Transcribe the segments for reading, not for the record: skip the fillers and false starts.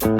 Come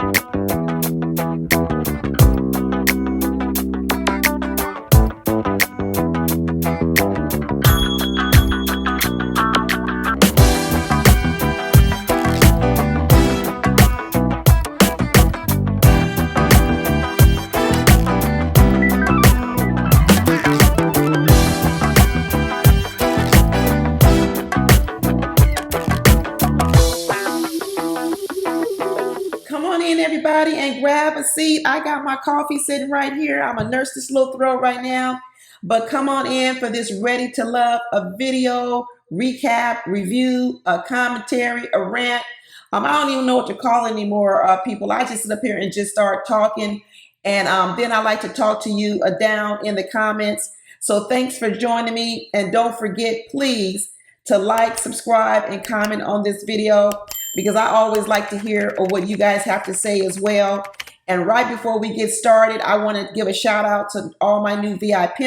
on in, everybody, and grab a seat. I got my coffee sitting right here. I'm gonna nurse this little throat right now, but come on in for this Ready to Love, a video recap, review, a commentary, a rant. I don't even know what to call anymore, people. I just sit up here and just start talking, and then I like to talk to you down in the comments. So thanks for joining me, and don't forget, please, to like, subscribe, and comment on this video, because I always like to hear what you guys have to say as well. And right before we get started, I want to give a shout out to all my new VIP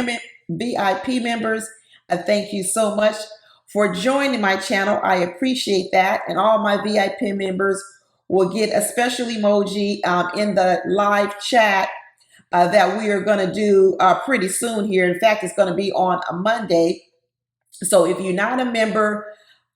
members. Thank you so much for joining my channel. I appreciate that. And all my VIP members will get a special emoji in the live chat that we are going to do pretty soon here. In fact, it's going to be on a Monday. So if you're not a member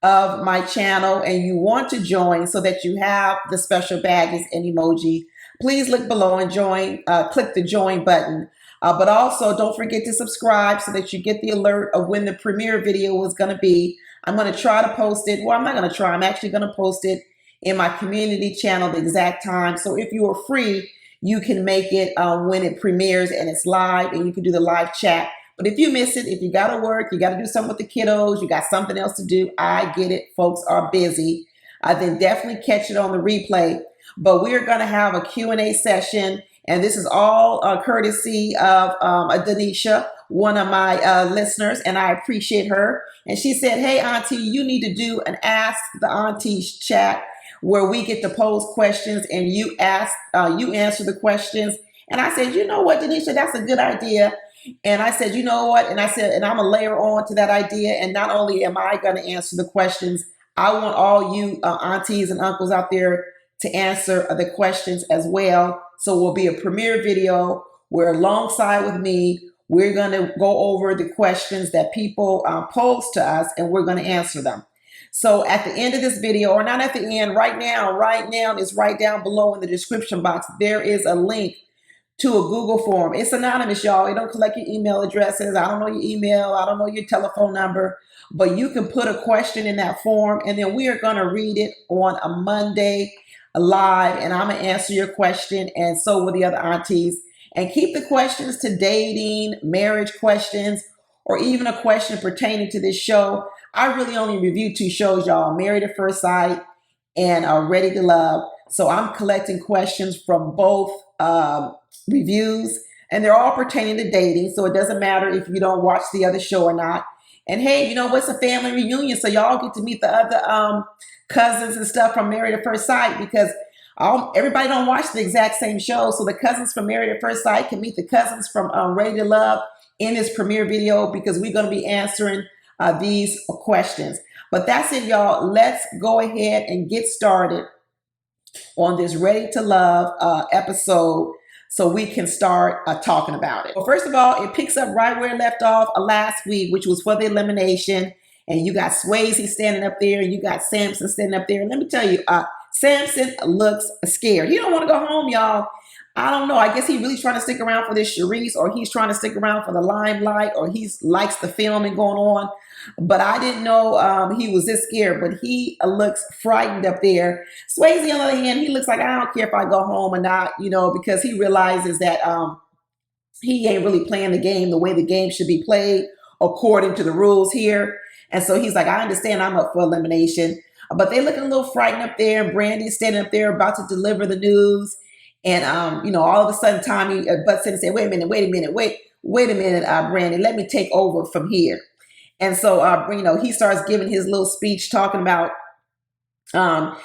of my channel and you want to join so that you have the special badges and emoji, please look below and join. Click the join button. But also don't forget to subscribe so that you get the alert of when the premiere video is going to be. I'm going to try to post it. Well, I'm not going to try. I'm actually going to post it in my community channel the exact time. So if you are free, you can make it when it premieres and it's live, and you can do the live chat. But if you miss it, if you got to work, you got to do something with the kiddos, you got something else to do, I get it. Folks are busy. Then definitely catch it on the replay. But we're going to have a Q&A session, and this is all courtesy of Denisha, one of my listeners, and I appreciate her. And she said, hey, Auntie, you need to do an Ask the Aunties chat where we get to pose questions and you answer the questions. And I said, you know what, Denisha, that's a good idea. And I said, you know what? And I said, and I'm going to layer on to that idea. And not only am I going to answer the questions, I want all you aunties and uncles out there to answer the questions as well. So it will be a premiere video where alongside with me, we're going to go over the questions that people pose to us, and we're going to answer them. So at the end of this video, or not at the end, right now, it's right down below in the description box, there is a link to a Google form. It's anonymous, y'all. It don't collect your email addresses. I don't know your email. I don't know your telephone number, but you can put a question in that form, and then we are going to read it on a Monday live, and I'm going to answer your question, and so will the other aunties. And keep the questions to dating, marriage questions, or even a question pertaining to this show. I really only review 2 shows, y'all, Married at First Sight and Ready to Love. So I'm collecting questions from both reviews, and they're all pertaining to dating. So it doesn't matter if you don't watch the other show or not. And hey, you know what's a family reunion? So y'all get to meet the other cousins and stuff from Married at First Sight, because everybody don't watch the exact same show. So the cousins from Married at First Sight can meet the cousins from Ready to Love in this premiere video, because we're going to be answering these questions. But that's it, y'all. Let's go ahead and get started on this Ready to Love episode so we can start talking about it. Well, first of all, it picks up right where it left off last week, which was for the elimination. And you got Swayze standing up there, and you got Samson standing up there. And let me tell you, Samson looks scared. He don't want to go home, y'all. I don't know. I guess he really trying to stick around for this Charisse, or he's trying to stick around for the limelight, or he likes the filming going on. But I didn't know he was this scared, but he looks frightened up there. Swayze, on the other hand, he looks like, I don't care if I go home or not, you know, because he realizes that he ain't really playing the game the way the game should be played according to the rules here. And so he's like, I understand I'm up for elimination. But they looking a little frightened up there, and Brandy's standing up there about to deliver the news. And, you know, all of a sudden, Tommy butts in and said, wait a minute, Brandy, let me take over from here. And so, you know, he starts giving his little speech talking about,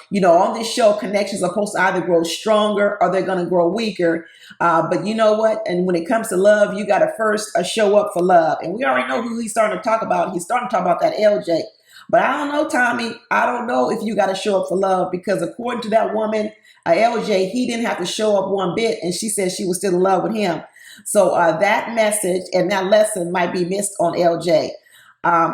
you know, on this show, connections are supposed to either grow stronger or they're going to grow weaker. But you know what? And when it comes to love, you got to first show up for love. And we already know who he's starting to talk about. He's starting to talk about that LJ. But I don't know, Tommy. I don't know if you got to show up for love because according to that woman, LJ, he didn't have to show up one bit, and she said she was still in love with him. So that message and that lesson might be missed on LJ.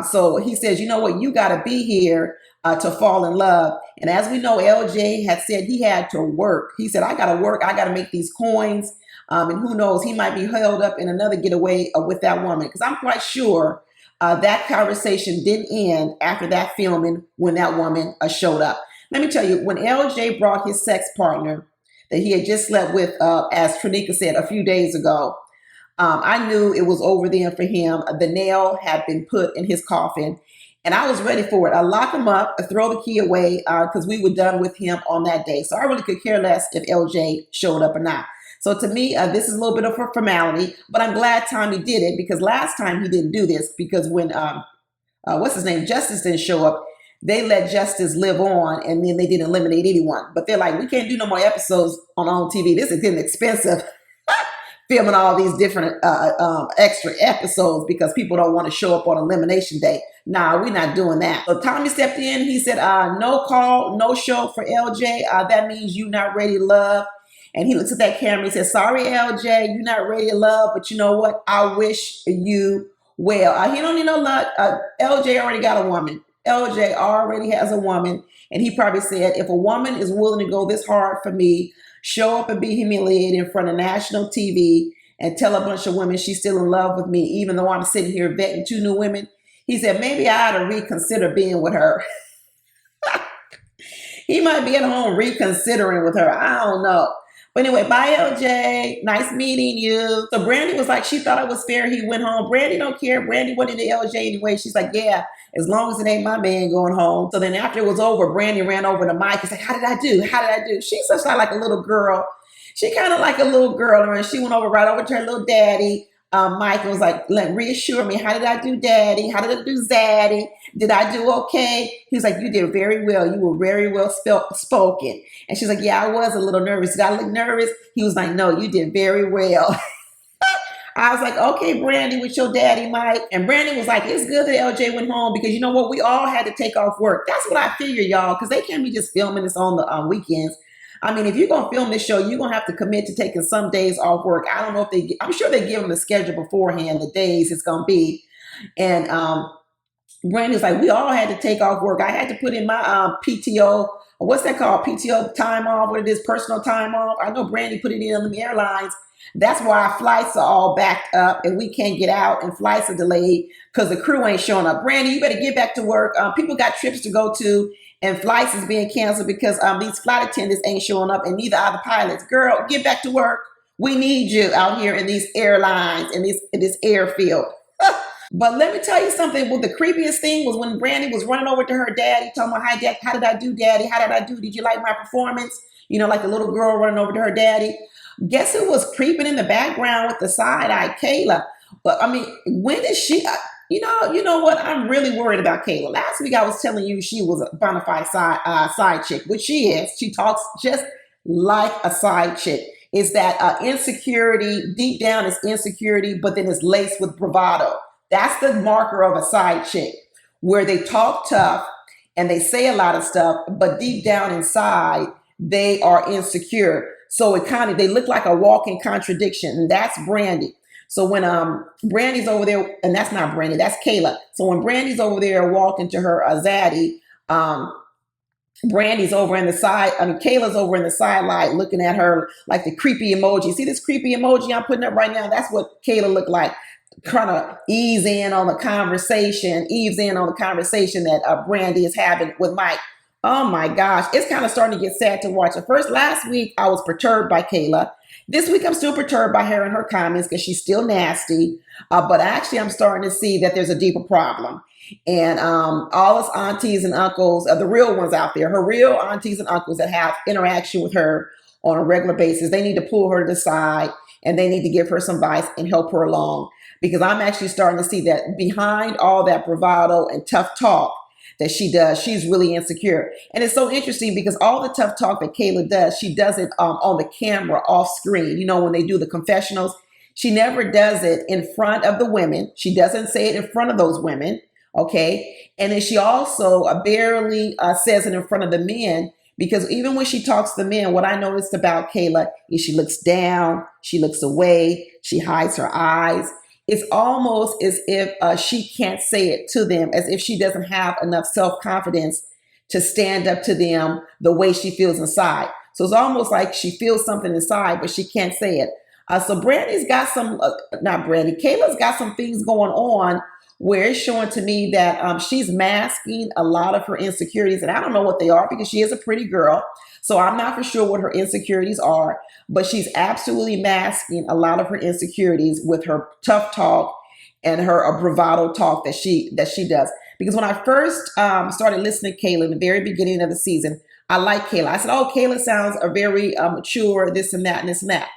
So he says, you know what, you got to be here to fall in love. And as we know, LJ had said he had to work. He said, I got to work. I got to make these coins. And who knows, he might be held up in another getaway with that woman. Because I'm quite sure that conversation didn't end after that filming when that woman showed up. Let me tell you, when LJ brought his sex partner that he had just slept with, as Trinika said a few days ago, I knew it was over then for him. The nail had been put in his coffin, and I was ready for it. I lock him up, throw the key away, because we were done with him on that day. So I really could care less if LJ showed up or not. So to me, this is a little bit of a formality, but I'm glad Tommy did it because last time he didn't do this because when, what's his name, Justice didn't show up, they let Justice live on and then they didn't eliminate anyone. But they're like, we can't do no more episodes on OwnTV. This is getting expensive. Filming all these different extra episodes because people don't want to show up on Elimination Day. Nah, we're not doing that. So Tommy stepped in. He said, no call, no show for LJ. That means you're not ready to love. And he looks at that camera and says, sorry, LJ, you're not ready to love, but you know what? I wish you well. He don't need no luck. LJ already got a woman. LJ already has a woman. And he probably said, if a woman is willing to go this hard for me, show up and be humiliated in front of national TV and tell a bunch of women she's still in love with me, even though I'm sitting here vetting 2 new women, he said, maybe I ought to reconsider being with her. He might be at home reconsidering with her. I don't know. But anyway, bye, LJ. Nice meeting you. So Brandy was like, she thought it was fair. He went home. Brandy don't care. Brandy went into LJ anyway. She's like, yeah, as long as it ain't my man going home. So then after it was over, Brandy ran over to Mike and said, how did I do? How did I do? She's such like a little girl. She kind of like a little girl. And she went over right over to her little daddy. Mike was like, reassure me. How did I do, daddy? How did I do, zaddy? Did I do okay? He was like, you did very well. You were very well spoken. And she's like, yeah, I was a little nervous. Did I look nervous? He was like, no, you did very well. I was like, okay, Brandy, with your daddy, Mike. And Brandy was like, it's good that LJ went home because you know what? We all had to take off work. That's what I figure, y'all, because they can't be just filming this on the weekends. I mean, if you're going to film this show, you're going to have to commit to taking some days off work. I don't know if I'm sure they give them the schedule beforehand, the days it's going to be. And Brandy's like, we all had to take off work. I had to put in my PTO. What's that called? PTO time off, what it is, personal time off. I know Brandy put it in on the airlines. That's why flights are all backed up and we can't get out and flights are delayed because the crew ain't showing up. Brandy, you better get back to work. People got trips to go to and flights is being canceled because these flight attendants ain't showing up and neither are the pilots. Girl, get back to work. We need you out here in these airlines, in this airfield. But let me tell you something. Well, the creepiest thing was when Brandy was running over to her daddy, talking about, hi, Dad, how did I do, daddy? How did I do? Did you like my performance? You know, like the little girl running over to her daddy. Guess who was creeping in the background with the side eye? Kayla. But I mean, when is she? You know what? I'm really worried about Kayla. Last week I was telling you she was a bona fide side chick, which she is. She talks just like a side chick. It's that insecurity, deep down is insecurity, but then it's laced with bravado. That's the marker of a side chick, where they talk tough and they say a lot of stuff, but deep down inside, they are insecure. So they look like a walking contradiction. And that's Brandy. So when Brandy's over there, and that's not Brandy, that's Kayla. So when Brandy's over there walking to her zaddy, Brandy's over in the side. Kayla's over in the sideline looking at her like the creepy emoji. See this creepy emoji I'm putting up right now? That's what Kayla looked like. Trying to ease in on the conversation that Brandy is having with Mike. Oh my gosh, it's kind of starting to get sad to watch. At first, last week, I was perturbed by Kayla. This week, I'm still perturbed by her and her comments because she's still nasty. But actually, I'm starting to see that there's a deeper problem. And all us aunties and uncles, the real ones out there, her real aunties and uncles that have interaction with her on a regular basis, they need to pull her to the side and they need to give her some advice and help her along. Because I'm actually starting to see that behind all that bravado and tough talk that she does, she's really insecure. And it's so interesting because all the tough talk that Kayla does, she does it on the camera, off screen. You know, when they do the confessionals, she never does it in front of the women. She doesn't say it in front of those women Okay. And then she also barely says it in front of the men, because even when she talks to the men, what I noticed about Kayla is she looks down, she looks away, she hides her eyes. It's almost as if she can't say it to them, as if she doesn't have enough self confidence to stand up to them the way she feels inside. So it's almost like she feels something inside, but she can't say it. So Brandy's got some, not Brandy, Kayla's got some things going on where it's showing to me that she's masking a lot of her insecurities. And I don't know what they are because she is a pretty girl. So I'm not for sure what her insecurities are, but she's absolutely masking a lot of her insecurities with her tough talk and her bravado talk that she does. Because when I first started listening to Kayla in the very beginning of the season, I liked Kayla. I said, oh, Kayla sounds a very mature, this and that and this and that.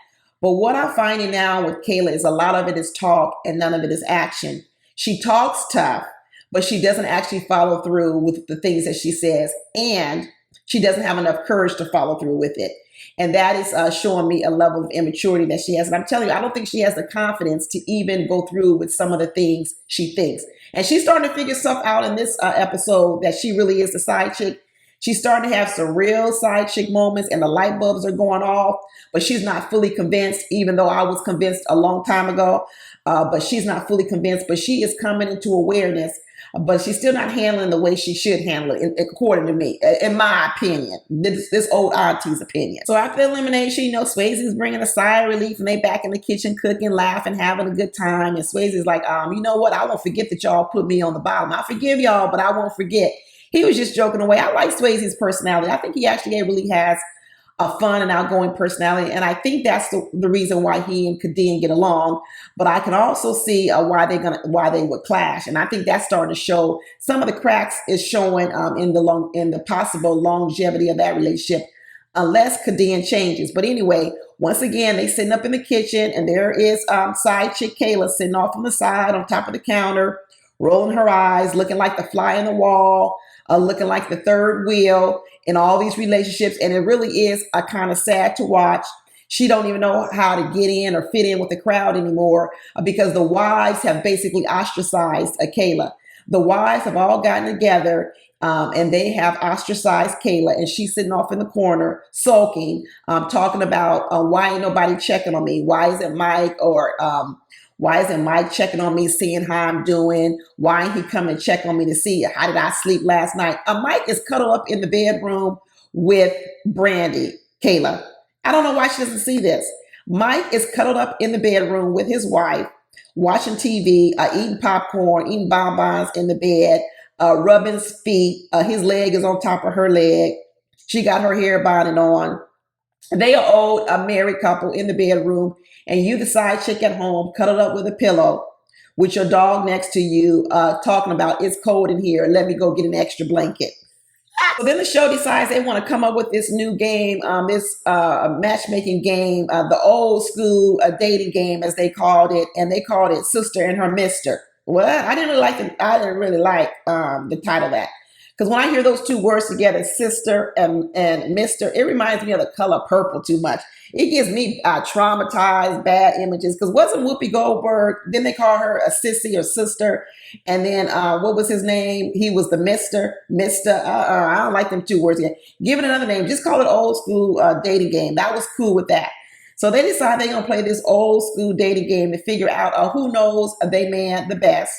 But what I'm finding now with Kayla is a lot of it is talk and none of it is action. She talks tough, but she doesn't actually follow through with the things that she says. And she doesn't have enough courage to follow through with it. And that is showing me a level of immaturity that she has. And I'm telling you, I don't think she has the confidence to even go through with some of the things she thinks. And she's starting to figure stuff out in this episode that she really is the side chick. She's starting to have some real side chick moments and the light bulbs are going off, but she's not fully convinced, even though I was convinced a long time ago. But she's not fully convinced, but she is coming into awareness, but she's still not handling the way she should handle it, according to me, in my opinion, this old auntie's opinion. So after elimination, you know, Swayze's bringing a sigh of relief and they back in the kitchen cooking, laughing, having a good time. And Swayze's like, you know what? I won't forget that y'all put me on the bottom. I forgive y'all, but I won't forget. He was just joking away. I like Swayze's personality. I think he actually really has a fun and outgoing personality. And I think that's the reason why he and Kadeem get along. But I can also see why they would clash. And I think that's starting to show. Some of the cracks is showing in the possible longevity of that relationship, unless Kadeem changes. But anyway, once again, they sitting up in the kitchen and there is side chick Kayla sitting off on the side on top of the counter, rolling her eyes, looking like the fly in the wall, looking like the third wheel in all these relationships. And it really is a kind of sad to watch. She don't even know how to get in or fit in with the crowd anymore because the wives have basically ostracized Kayla. The wives have all gotten together and they have ostracized Kayla, and she's sitting off in the corner sulking, talking about why ain't nobody checking on me? Why isn't Mike why isn't Mike checking on me, seeing how I'm doing? Why ain't he coming to check on me to see how did I sleep last night? Mike is cuddled up in the bedroom with Brandy, Kayla. I don't know why she doesn't see this. Mike is cuddled up in the bedroom with his wife, watching TV, eating popcorn, eating bonbons in the bed, rubbing his feet. His leg is on top of her leg. She got her hair bonnet on. They are old, a married couple in the bedroom, and you, the side chick at home, cuddled up with a pillow with your dog next to you, talking about it's cold in here. Let me go get an extra blanket. So then the show decides they want to come up with this new game, this matchmaking game, the old school dating game, as they called it, and they called it Sister and Her Mister. Well, I didn't really like the title of that. Because when I hear those two words together, sister and mister, it reminds me of the color purple too much. It gives me traumatized, bad images. Because wasn't Whoopi Goldberg, then they call her a sissy or sister. And then what was his name? He was the mister. I don't like them two words again. Give it another name. Just call it old school dating game. That was cool with that. So they decide they're going to play this old school dating game to figure out who knows they man the best.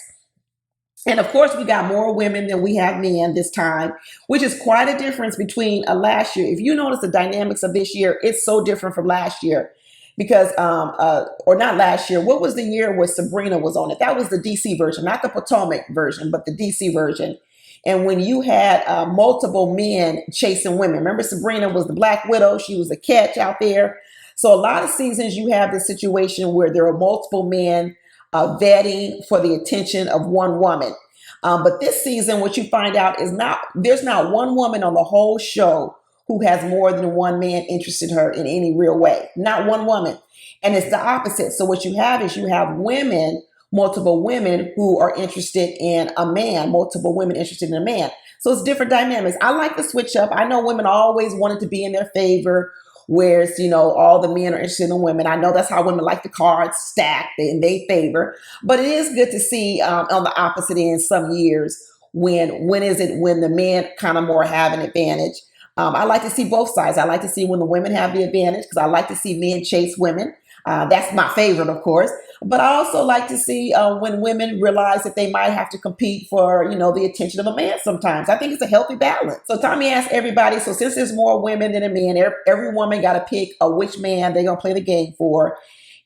And of course, we got more women than we have men this time, which is quite a difference between last year. If you notice the dynamics of this year, it's so different from last year because, or not last year. What was the year where Sabrina was on it? That was the DC version, not the Potomac version, but the DC version. And when you had multiple men chasing women, remember Sabrina was the Black Widow. She was a catch out there. So a lot of seasons you have this situation where there are multiple men vetting for the attention of one woman. But this season, what you find out is there's not one woman on the whole show who has more than one man interested in her in any real way. Not one woman. And it's the opposite. So what you have is you have women, multiple women who are interested in a man, multiple women interested in a man. So it's different dynamics. I like the switch up. I know women always wanted to be in their favor. whereas, all the men are interested in the women. I know that's how women like the cards stacked in their favor, but it is good to see on the opposite end some years when the men kind of more have an advantage. I like to see both sides. I like to see when the women have the advantage because I like to see men chase women. That's my favorite, of course. But I also like to see when women realize that they might have to compete for, the attention of a man sometimes. I think it's a healthy balance. So Tommy asked everybody, so since there's more women than a man, every woman got to pick which man they're going to play the game for.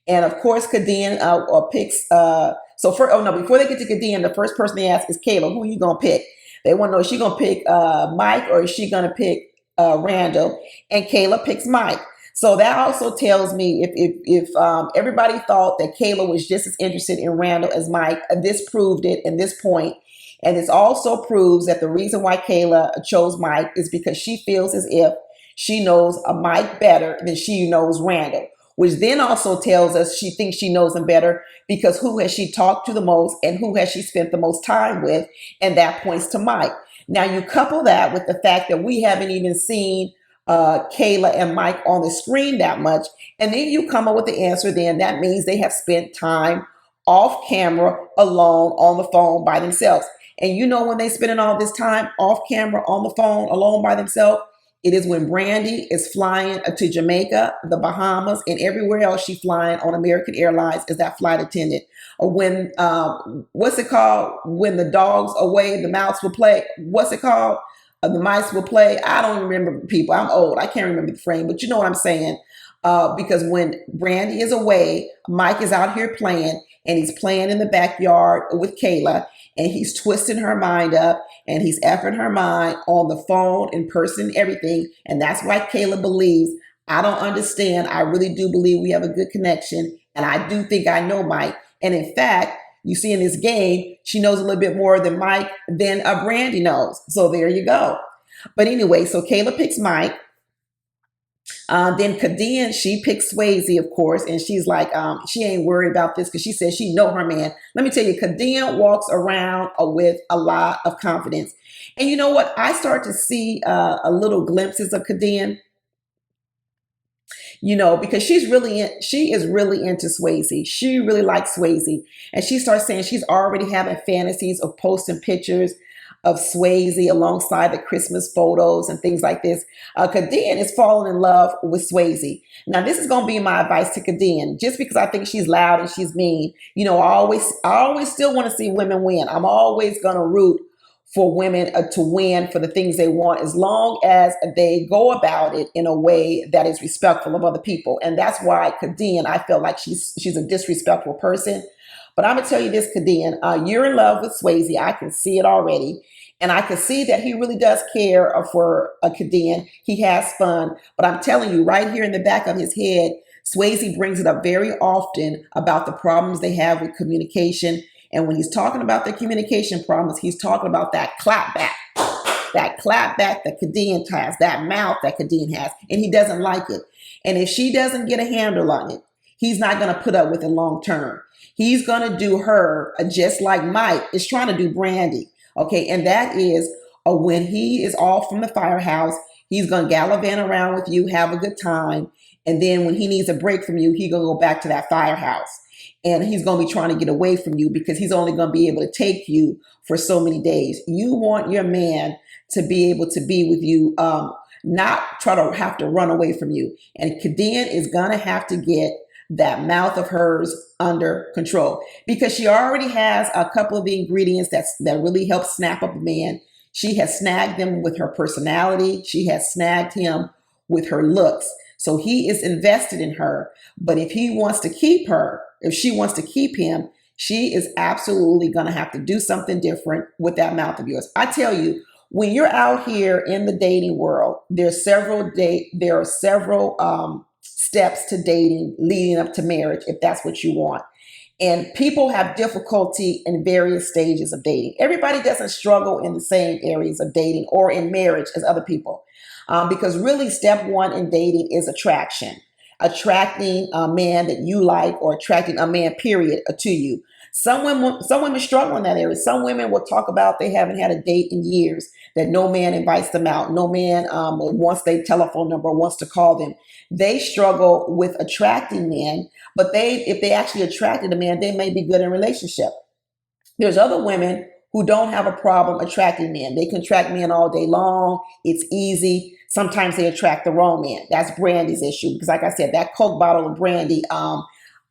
And of course, Kadeem picks. Before they get to Kadeem, the first person they ask is Kayla. Who are you gonna pick? They want to know, is she gonna pick Mike or is she gonna pick Randall? And Kayla picks Mike. So that also tells me if everybody thought that Kayla was just as interested in Randall as Mike, this proved it in this point. And this also proves that the reason why Kayla chose Mike is because she feels as if she knows Mike better than she knows Randall, which then also tells us she thinks she knows him better because who has she talked to the most and who has she spent the most time with? And that points to Mike. Now you couple that with the fact that we haven't even seen Kayla and Mike on the screen that much. And then you come up with the answer, then that means they have spent time off camera, alone, on the phone by themselves. And when they spending all this time off camera, on the phone, alone by themselves, it is when Brandy is flying to Jamaica, the Bahamas, and everywhere else she's flying on American Airlines as that flight attendant. Or when, what's it called? When the dogs away, the mouse will play. What's it called? The mice will play. I don't remember, people. I'm old. I can't remember the frame, but you know what I'm saying. Because when Brandy is away, Mike is out here playing, and he's playing in the backyard with Kayla, and he's twisting her mind up, and he's effing her mind on the phone, in person, everything. And that's why Kayla believes, I don't understand. I really do believe we have a good connection, and I do think I know Mike. And in fact, you see in this game, she knows a little bit more than Mike than Brandy knows. So there you go. But anyway, so Kayla picks Mike. Then Kadeem, she picks Swayze, of course, and she's like, she ain't worried about this because she says she know her man. Let me tell you, Kadeem walks around with a lot of confidence. And you know what? I start to see a little glimpses of Kadeem, because she is really into Swayze. She really likes Swayze. And she starts saying she's already having fantasies of posting pictures of Swayze alongside the Christmas photos and things like this. Kadeem is falling in love with Swayze. Now, this is going to be my advice to Kadeem. Just because I think she's loud and she's mean, I always still want to see women win. I'm always going to root for women to win for the things they want, as long as they go about it in a way that is respectful of other people. And that's why Kadeem, I feel like she's a disrespectful person. But I'm gonna tell you this, Kadeem, you're in love with Swayze. I can see it already. And I can see that he really does care for Kadeem. He has fun. But I'm telling you, right here in the back of his head, Swayze brings it up very often about the problems they have with communication. And when he's talking about the communication problems, he's talking about that clapback that Kadeem has, that mouth that Kadeem has, and he doesn't like it. And if she doesn't get a handle on it, he's not going to put up with it long term. He's going to do her just like Mike is trying to do Brandy. Okay, and that is when he is off from the firehouse, he's going to gallivant around with you, have a good time. And then when he needs a break from you, he's going to go back to that firehouse. And he's going to be trying to get away from you because he's only going to be able to take you for so many days. You want your man to be able to be with you, not try to have to run away from you. And Kadeem is going to have to get that mouth of hers under control because she already has a couple of the ingredients that really help snap up a man. She has snagged him with her personality. She has snagged him with her looks. So he is invested in her. But if he wants to keep her, if she wants to keep him, she is absolutely going to have to do something different with that mouth of yours. I tell you, when you're out here in the dating world, there are several steps to dating leading up to marriage, if that's what you want. And people have difficulty in various stages of dating. Everybody doesn't struggle in the same areas of dating or in marriage as other people. Because really step one in dating is attraction. Attracting a man that you like or attracting a man, period, to you. Some women struggle in that area. Some women will talk about they haven't had a date in years, that no man invites them out, no man wants their telephone number, wants to call them. They struggle with attracting men, but if they actually attracted a man, they may be good in a relationship. There's other women who don't have a problem attracting men. They can attract men all day long. It's easy. Sometimes they attract the wrong man. That's Brandy's issue because, like I said, that Coke bottle of brandy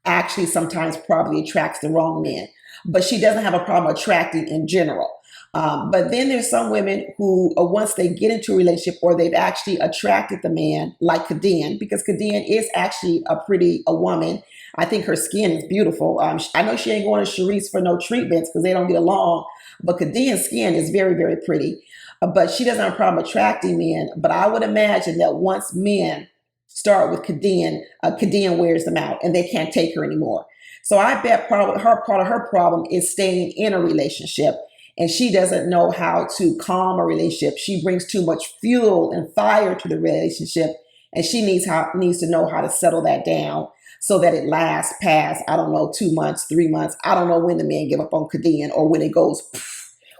actually sometimes probably attracts the wrong man. But she doesn't have a problem attracting in general. But then there's some women who, once they get into a relationship or they've actually attracted the man, like Kaden, because Kaden is actually a woman. I think her skin is beautiful. I know she ain't going to Sharice for no treatments because they don't get along, but Kaden's skin is very, very pretty. But she doesn't have a problem attracting men. But I would imagine that once men start with Kaden, Kaden wears them out and they can't take her anymore. So I bet part of her problem is staying in a relationship. And she doesn't know how to calm a relationship. She brings too much fuel and fire to the relationship, and she needs to know how to settle that down so that it lasts past, I don't know, 2 months, 3 months. I don't know when the man give up on Kaden or when it goes,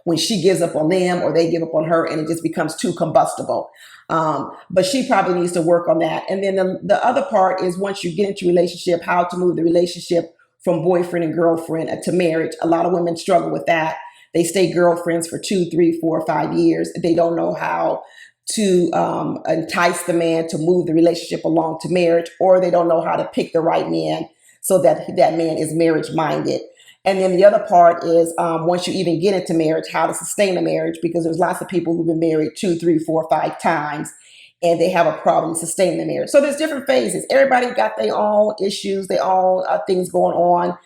when she gives up on them or they give up on her and it just becomes too combustible. But she probably needs to work on that. And then the other part is once you get into a relationship, how to move the relationship from boyfriend and girlfriend to marriage. A lot of women struggle with that. They stay girlfriends for 2, 3, 4, 5 years. They don't know how to entice the man to move the relationship along to marriage, or they don't know how to pick the right man so that that man is marriage minded. And then the other part is once you even get into marriage, how to sustain a marriage, because there's lots of people who've been married 2, 3, 4, 5 times and they have a problem sustaining the marriage. So there's different phases. Everybody got their own issues, their own things going on.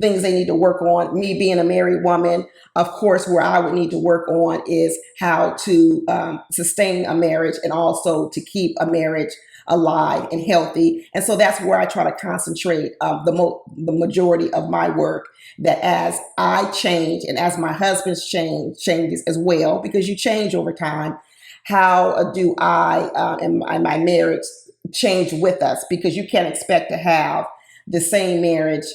Things they need to work on. Me being a married woman, of course, where I would need to work on is how to sustain a marriage and also to keep a marriage alive and healthy. And so that's where I try to concentrate the majority of my work, that as I change and as my husband's changes as well, because you change over time, how do I and my marriage change with us? Because you can't expect to have the same marriage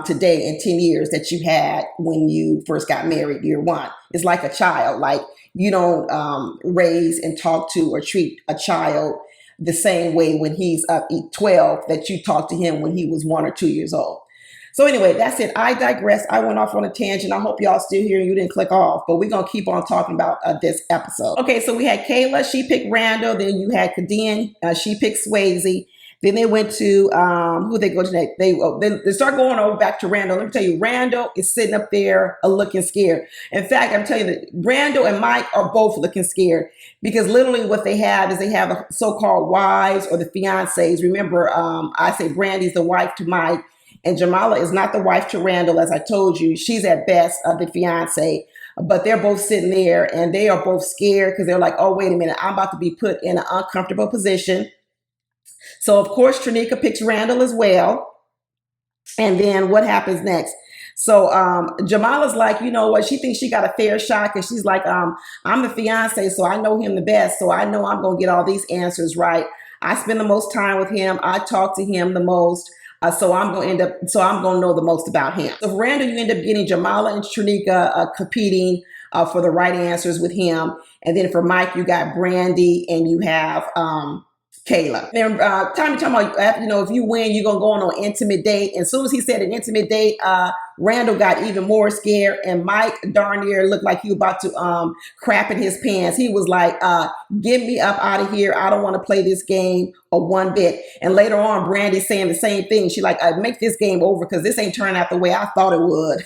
today in 10 years that you had when you first got married year one. It's like a child. Like you don't raise and talk to or treat a child the same way when he's 12 that you talked to him when he was 1 or 2 years old. So anyway, that's it. I digress. I went off on a tangent. I hope y'all still here and you didn't click off, but we're going to keep on talking about this episode. Okay, so we had Kayla. She picked Randall. Then you had Kaden. She picked Swayze. Then they went to, who they go to next? They start going over back to Randall. Let me tell you, Randall is sitting up there looking scared. In fact, I'm telling you that Randall and Mike are both looking scared because literally what they have is they have the so-called wives or the fiancés. Remember, I say Brandy's the wife to Mike and Jamala is not the wife to Randall. As I told you, she's at best the fiancé. But they're both sitting there and they are both scared because they're like, oh, wait a minute, I'm about to be put in an uncomfortable position. So, of course, Trinika picks Randall as well. And then what happens next? So Jamala's like, you know what? She thinks she got a fair shot because she's like, I'm the fiance, so I know him the best. So I know I'm going to get all these answers right. I spend the most time with him. I talk to him the most. So I'm going to know the most about him. So for Randall, you end up getting Jamala and Trinika competing for the right answers with him. And then for Mike, you got Brandy and you have Kayla. Then Tommy talking about, you know, if you win, you're going to go on an intimate date. And as soon as he said an intimate date, Randall got even more scared. And Mike darn near looked like he was about to crap in his pants. He was like, get me up out of here. I don't want to play this game one bit. And later on, Brandy's saying the same thing. She like, make this game over because this ain't turning out the way I thought it would.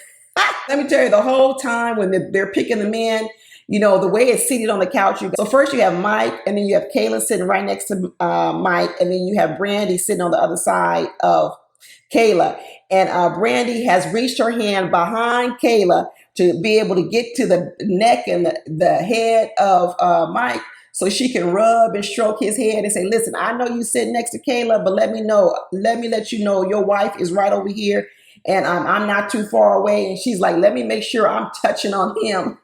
Let me tell you, the whole time when they're picking the men, you know, the way it's seated on the couch. So first you have Mike, and then you have Kayla sitting right next to Mike, and then you have Brandy sitting on the other side of Kayla. And Brandy has reached her hand behind Kayla to be able to get to the neck and the head of Mike so she can rub and stroke his head and say, listen, I know you sitting next to Kayla, but let me let you know your wife is right over here, and I'm not too far away. And she's like, let me make sure I'm touching on him.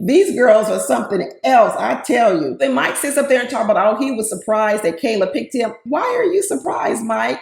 These girls are something else, I tell you. Then Mike sits up there and talks about, oh, he was surprised that Kayla picked him. Why are you surprised, Mike?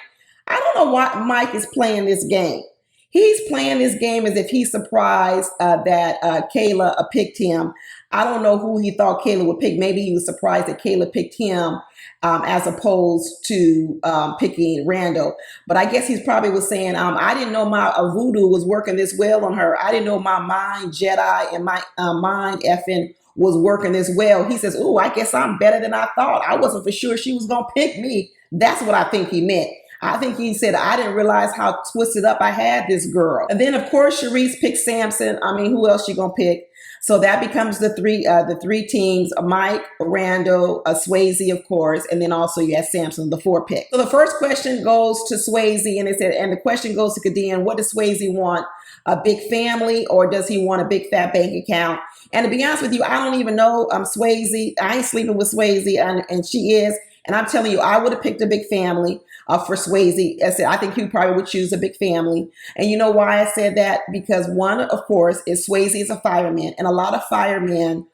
I don't know why Mike is playing this game. He's playing this game as if he's surprised that Kayla picked him. I don't know who he thought Kayla would pick. Maybe he was surprised that Kayla picked him as opposed to picking Randall. But I guess he's probably was saying, I didn't know my voodoo was working this well on her. I didn't know my mind Jedi and my mind effing was working this well. He says, "Ooh, I guess I'm better than I thought. I wasn't for sure she was going to pick me." That's what I think he meant. I think he said, "I didn't realize how twisted up I had this girl." And then, of course, Sharice picked Samson. I mean, who else she going to pick? So that becomes the three teams: Mike, Randall, Swayze, of course, and then also you have Samson, the 4 pick. So the first question goes to Swayze, and it said, and the question goes to Kadeem: what does Swayze want? A big family, or does he want a big fat bank account? And to be honest with you, I don't even know. Swayze. I ain't sleeping with Swayze, and she is. And I'm telling you, I would have picked a big family for Swayze. I said, I think he probably would choose a big family. And you know why I said that? Because one, of course, is Swayze is a fireman. And a lot of firemen,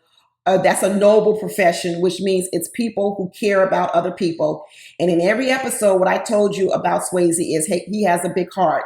that's a noble profession, which means it's people who care about other people. And in every episode, what I told you about Swayze is he has a big heart.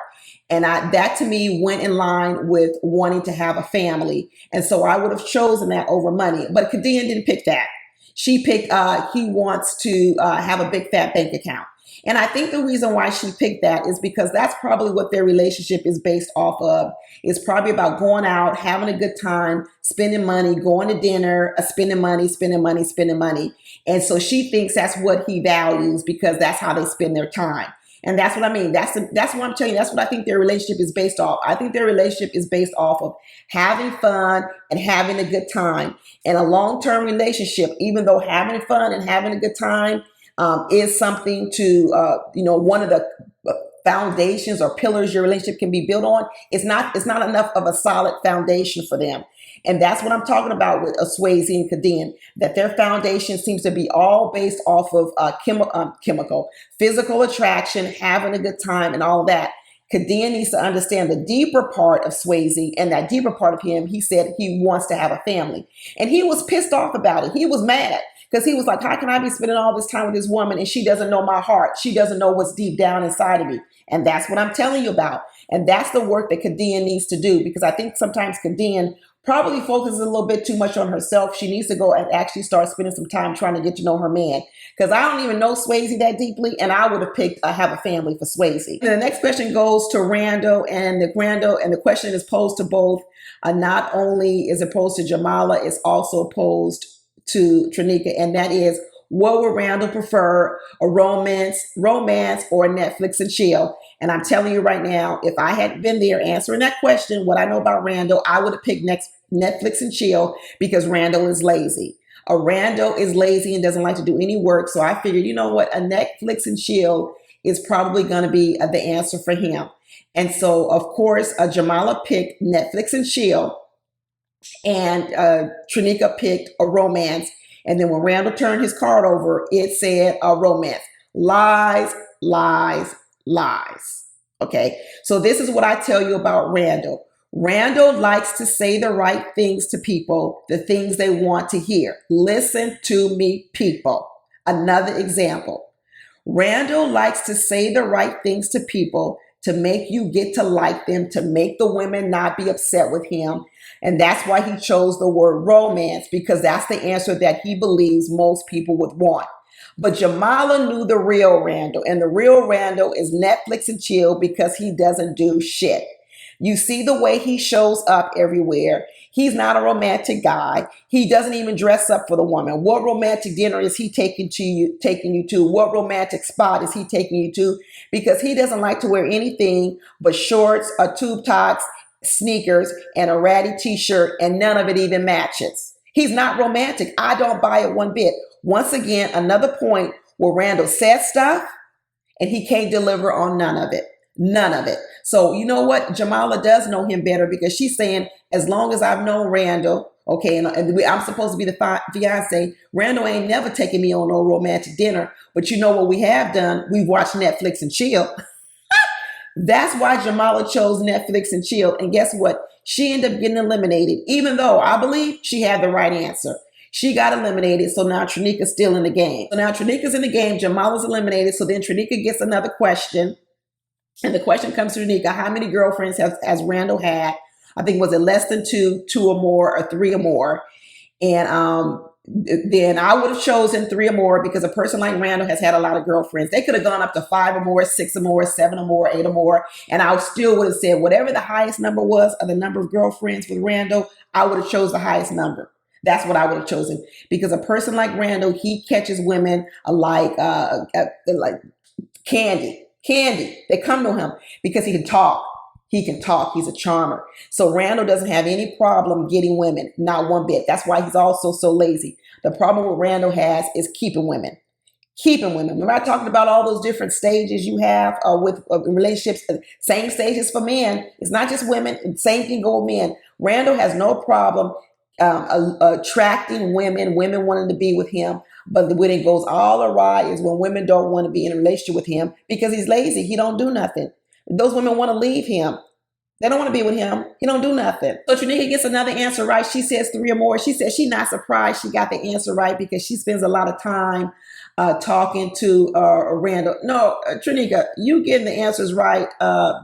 And that to me went in line with wanting to have a family. And so I would have chosen that over money. But Kadeem didn't pick that. She picked, he wants to have a big fat bank account. And I think the reason why she picked that is because that's probably what their relationship is based off of. It's probably about going out, having a good time, spending money, going to dinner, spending money, spending money, spending money. And so she thinks that's what he values because that's how they spend their time. And that's what I mean. That's what I'm telling you. That's what I think their relationship is based off. I think their relationship is based off of having fun and having a good time. And a long-term relationship, even though having fun and having a good time is something to, one of the foundations or pillars your relationship can be built on, it's not enough of a solid foundation for them. And that's what I'm talking about with Swayze and Kadeem, that their foundation seems to be all based off of chemical, physical attraction, having a good time, and all of that. Kadeem needs to understand the deeper part of Swayze, and that deeper part of him, he said he wants to have a family. And he was pissed off about it. He was mad because he was like, how can I be spending all this time with this woman and she doesn't know my heart? She doesn't know what's deep down inside of me. And that's what I'm telling you about. And that's the work that Kadeem needs to do, because I think sometimes Kadeem probably focuses a little bit too much on herself. She needs to go and actually start spending some time trying to get to know her man. Because I don't even know Swayze that deeply, and I would have picked have a family for Swayze. And the next question goes to Randall, and the question is posed to both. Not only is it posed to Jamala, it's also posed to Trinika, and that is, what would Randall prefer, a romance, or a Netflix and chill? And I'm telling you right now, if I had been there answering that question, what I know about Randall, I would have picked Netflix and chill, because Randall is lazy. Randall is lazy and doesn't like to do any work. So I figured, you know what, a Netflix and chill is probably going to be the answer for him. And so, of course, Jamala picked Netflix and chill, and Trinika picked a romance. And then when Randall turned his card over, it said a romance. Lies, lies, lies. Okay, so this is what I tell you about Randall. Randall likes to say the right things to people, the things they want to hear. Listen to me, people. Another example. Randall likes to say the right things to people to make you get to like them, to make the women not be upset with him. And that's why he chose the word romance, because that's the answer that he believes most people would want. But Jamala knew the real Randall, and the real Randall is Netflix and chill, because he doesn't do shit. You see the way he shows up everywhere. He's not a romantic guy. He doesn't even dress up for the woman. What romantic dinner is he taking you to? What romantic spot is he taking you to? Because he doesn't like to wear anything but shorts, tube tops, sneakers, and a ratty t-shirt, and none of it even matches. He's not romantic. I don't buy it one bit. Once again, another point where Randall says stuff and he can't deliver on none of it. None of it. So you know what? Jamala does know him better, because she's saying, as long as I've known Randall, okay, and I'm supposed to be the fiance, Randall ain't never taken me on no romantic dinner. But you know what we have done? We've watched Netflix and chill. That's why Jamala chose Netflix and chill. And guess what? She ended up getting eliminated, even though I believe she had the right answer. She got eliminated, so now Trinika's still in the game. So now Trinika's in the game, Jamala's eliminated, so then Trinika gets another question. And the question comes to Nika, how many girlfriends has Randall had? I think, was it less than two, two or more, or three or more? And then I would have chosen three or more, because a person like Randall has had a lot of girlfriends. They could have gone up to five or more, six or more, seven or more, eight or more. And I still would have said whatever the highest number was of the number of girlfriends with Randall, I would have chose the highest number. That's what I would have chosen, because a person like Randall, he catches women like candy. Candy. They come to him because he can talk. He can talk. He's a charmer. So Randall doesn't have any problem getting women, not one bit. That's why he's also so lazy. The problem with Randall has is keeping women. Keeping women. Remember I talked about all those different stages you have with relationships, same stages for men. It's not just women. Same thing go with men. Randall has no problem attracting women, women wanting to be with him. But when it goes all awry is when women don't want to be in a relationship with him because he's lazy. He don't do nothing. Those women want to leave him. They don't want to be with him. He don't do nothing. So Tranika gets another answer right. She says three or more. She says she's not surprised she got the answer right because she spends a lot of time talking to Randall. No, Tranika, you getting the answers right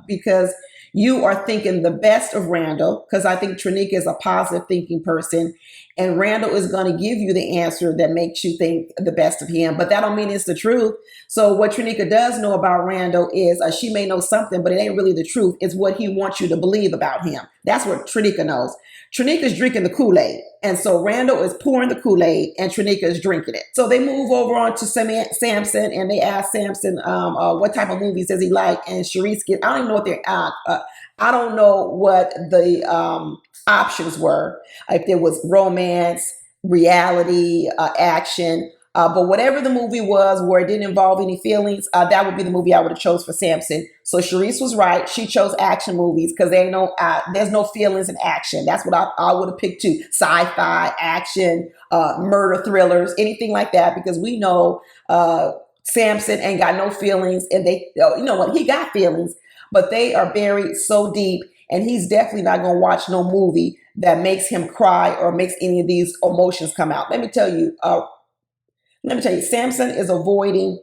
because you are thinking the best of Randall, because I think Tranika is a positive thinking person. And Randall is going to give you the answer that makes you think the best of him. But that don't mean it's the truth. So what Tranika does know about Randall is she may know something, but it ain't really the truth. It's what he wants you to believe about him. That's what Tranika knows. Tranika's drinking the Kool-Aid. And so Randall is pouring the Kool-Aid and Tranika is drinking it. So they move over on to Samson and they ask Samson what type of movies does he like. And Sharice gets, I don't even know what they're, I don't know what the options were. If there was romance, reality, action. But whatever the movie was where it didn't involve any feelings, that would be the movie I would have chose for Samson. So Sharice was right. She chose action movies because there's no feelings in action. That's what I would have picked too. Sci-fi, action, murder thrillers, anything like that, because we know Samson ain't got no feelings, and they, you know what, he got feelings, but they are buried so deep, and he's definitely not going to watch no movie that makes him cry or makes any of these emotions come out. Let me tell you, Samson is avoiding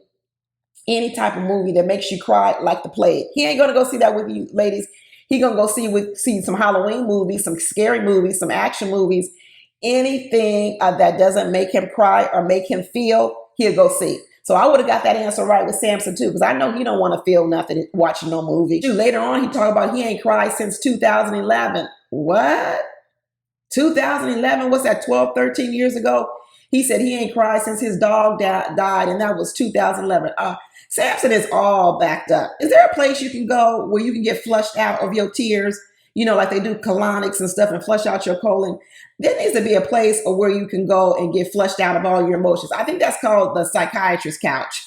any type of movie that makes you cry like the plague. He ain't gonna go see that with you, ladies. He gonna go see some Halloween movies, some scary movies, some action movies. Anything that doesn't make him cry or make him feel, he'll go see. So I would have got that answer right with Samson too, because I know he don't want to feel nothing watching no movie. Dude, later on, he talked about he ain't cried since 2011. What? 2011? What's that, 12, 13 years ago? He said he ain't cried since his dog died, and that was 2011. Samson is all backed up. Is there a place you can go where you can get flushed out of your tears? You know, like they do colonics and stuff and flush out your colon. There needs to be a place where you can go and get flushed out of all your emotions. I think that's called the psychiatrist's couch.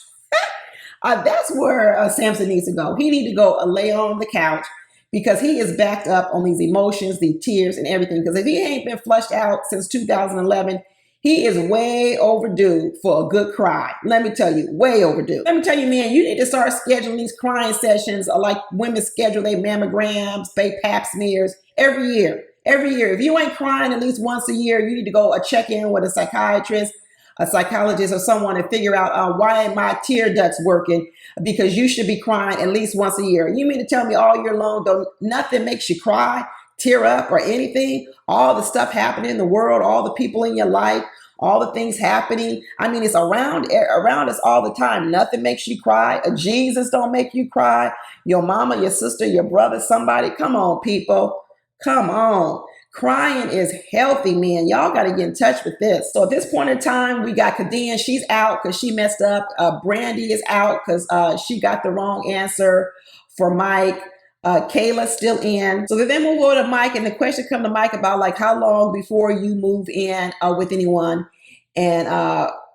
That's where Samson needs to go. He needs to go lay on the couch because he is backed up on these emotions, the tears and everything. Because if he ain't been flushed out since 2011, he is way overdue for a good cry. Let me tell you, way overdue. Let me tell you, man, you need to start scheduling these crying sessions like women schedule their mammograms, their pap smears every year. Every year. If you ain't crying at least once a year, you need to go check in with a psychiatrist, a psychologist, or someone to figure out why ain't my tear ducts working, because you should be crying at least once a year. You mean to tell me all year long, though, nothing makes you cry, tear up, or anything? All the stuff happening in the world, all the people in your life, all the things happening. I mean, it's around us all the time. Nothing makes you cry. Jesus don't make you cry. Your mama, your sister, your brother, somebody. Come on, people. Come on. Crying is healthy, man. Y'all got to get in touch with this. So at this point in time, we got Kadeem. She's out because she messed up. Brandy is out because she got the wrong answer for Mike. Kayla's still in. So they move over to Mike, and the question come to Mike about like how long before you move in with anyone. And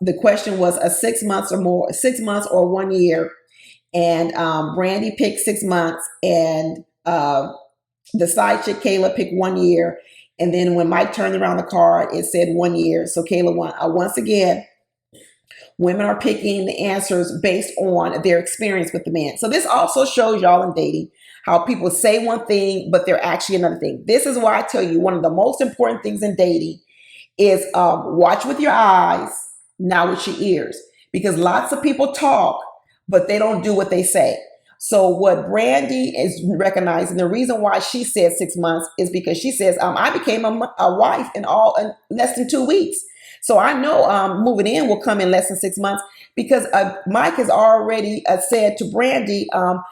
the question was 6 months or more, 6 months or 1 year. And Brandy picked 6 months, and the side chick Kayla picked 1 year. And then when Mike turned around the card, it said 1 year. So Kayla won. Once again, women are picking the answers based on their experience with the man. So this also shows y'all in dating how people say one thing, but they're actually another thing. This is why I tell you one of the most important things in dating is watch with your eyes, not with your ears. Because lots of people talk, but they don't do what they say. So what Brandy is recognizing, the reason why she said 6 months is because she says, I became a wife in less than 2 weeks. So I know moving in will come in less than 6 months because Mike has already said to Brandy, how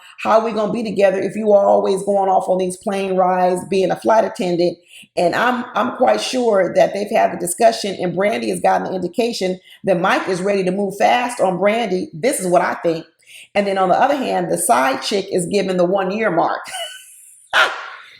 are we going to be together if you are always going off on these plane rides, being a flight attendant? And I'm quite sure that they've had the discussion and Brandy has gotten the indication that Mike is ready to move fast on Brandy. This is what I think. And then on the other hand, the side chick is given the 1 year mark.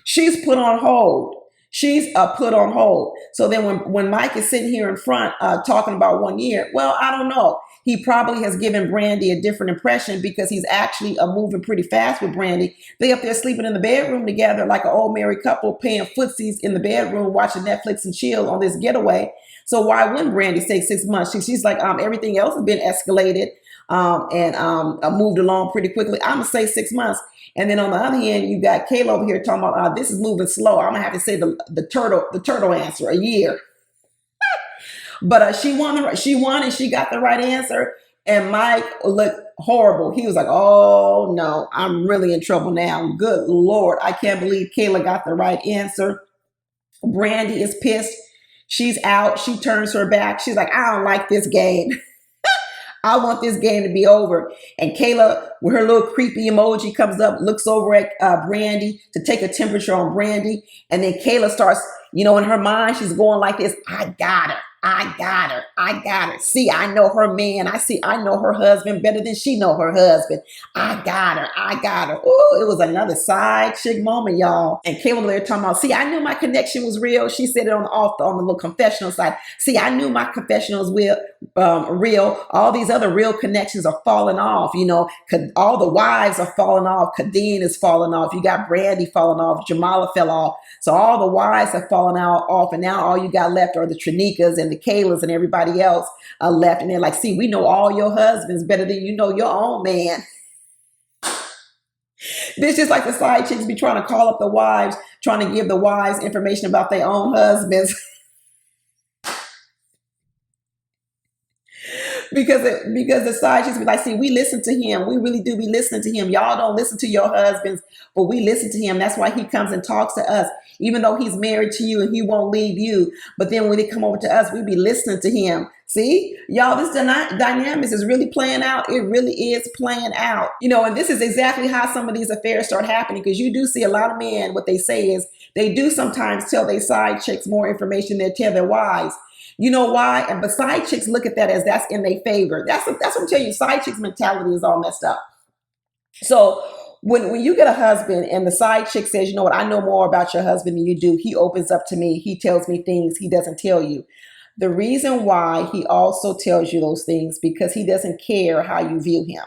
She's put on hold. She's put on hold. So then when Mike is sitting here in front talking about 1 year, well, I don't know. He probably has given Brandy a different impression because he's actually moving pretty fast with Brandy. They up there sleeping in the bedroom together like an old married couple playing footsies in the bedroom, watching Netflix and chill on this getaway. So why wouldn't Brandy say 6 months? She's like, everything else has been escalated and moved along pretty quickly. I'm going to say 6 months. And then on the other hand, you got Kayla over here talking about this is moving slow. I'm gonna have to say the turtle answer, a year. But she won and she got the right answer. And Mike looked horrible. He was like, "Oh no, I'm really in trouble now. Good Lord, I can't believe Kayla got the right answer." Brandy is pissed. She's out. She turns her back. She's like, "I don't like this game. I want this game to be over." And Kayla, with her little creepy emoji, comes up, looks over at Brandy to take a temperature on Brandy. And then Kayla starts, in her mind, she's going like this. I got her. I got her. I got her. See, I know her man. I know her husband better than she know her husband. I got her. I got her. Ooh, it was another side chick moment, y'all. And Kayla there talking about, see, I knew my connection was real. She said it on the little confessional side. See, I knew my confessional was real. All these other real connections are falling off. All the wives are falling off. Kadeen is falling off. You got Brandy falling off. Jamala fell off. So all the wives have fallen off. And now all you got left are the Trinikas and the Kaylas and everybody else left. And they're like, see, we know all your husbands better than you know your own man. This just like the side chicks be trying to call up the wives, trying to give the wives information about their own husbands. because the side chicks be like, see, we listen to him. We really do be listening to him. Y'all don't listen to your husbands, but we listen to him. That's why he comes and talks to us, even though he's married to you and he won't leave you. But then when they come over to us, we be listening to him. See, y'all, this dynamics is really playing out. It really is playing out. And this is exactly how some of these affairs start happening, because you do see a lot of men, what they say is they do sometimes tell their side chicks more information than they tell their wives. You know why? And but side chicks look at that as that's in their favor. That's what I'm telling you. Side chicks mentality is all messed up. So when you get a husband and the side chick says, you know what, I know more about your husband than you do. He opens up to me. He tells me things he doesn't tell you. The reason why he also tells you those things because he doesn't care how you view him.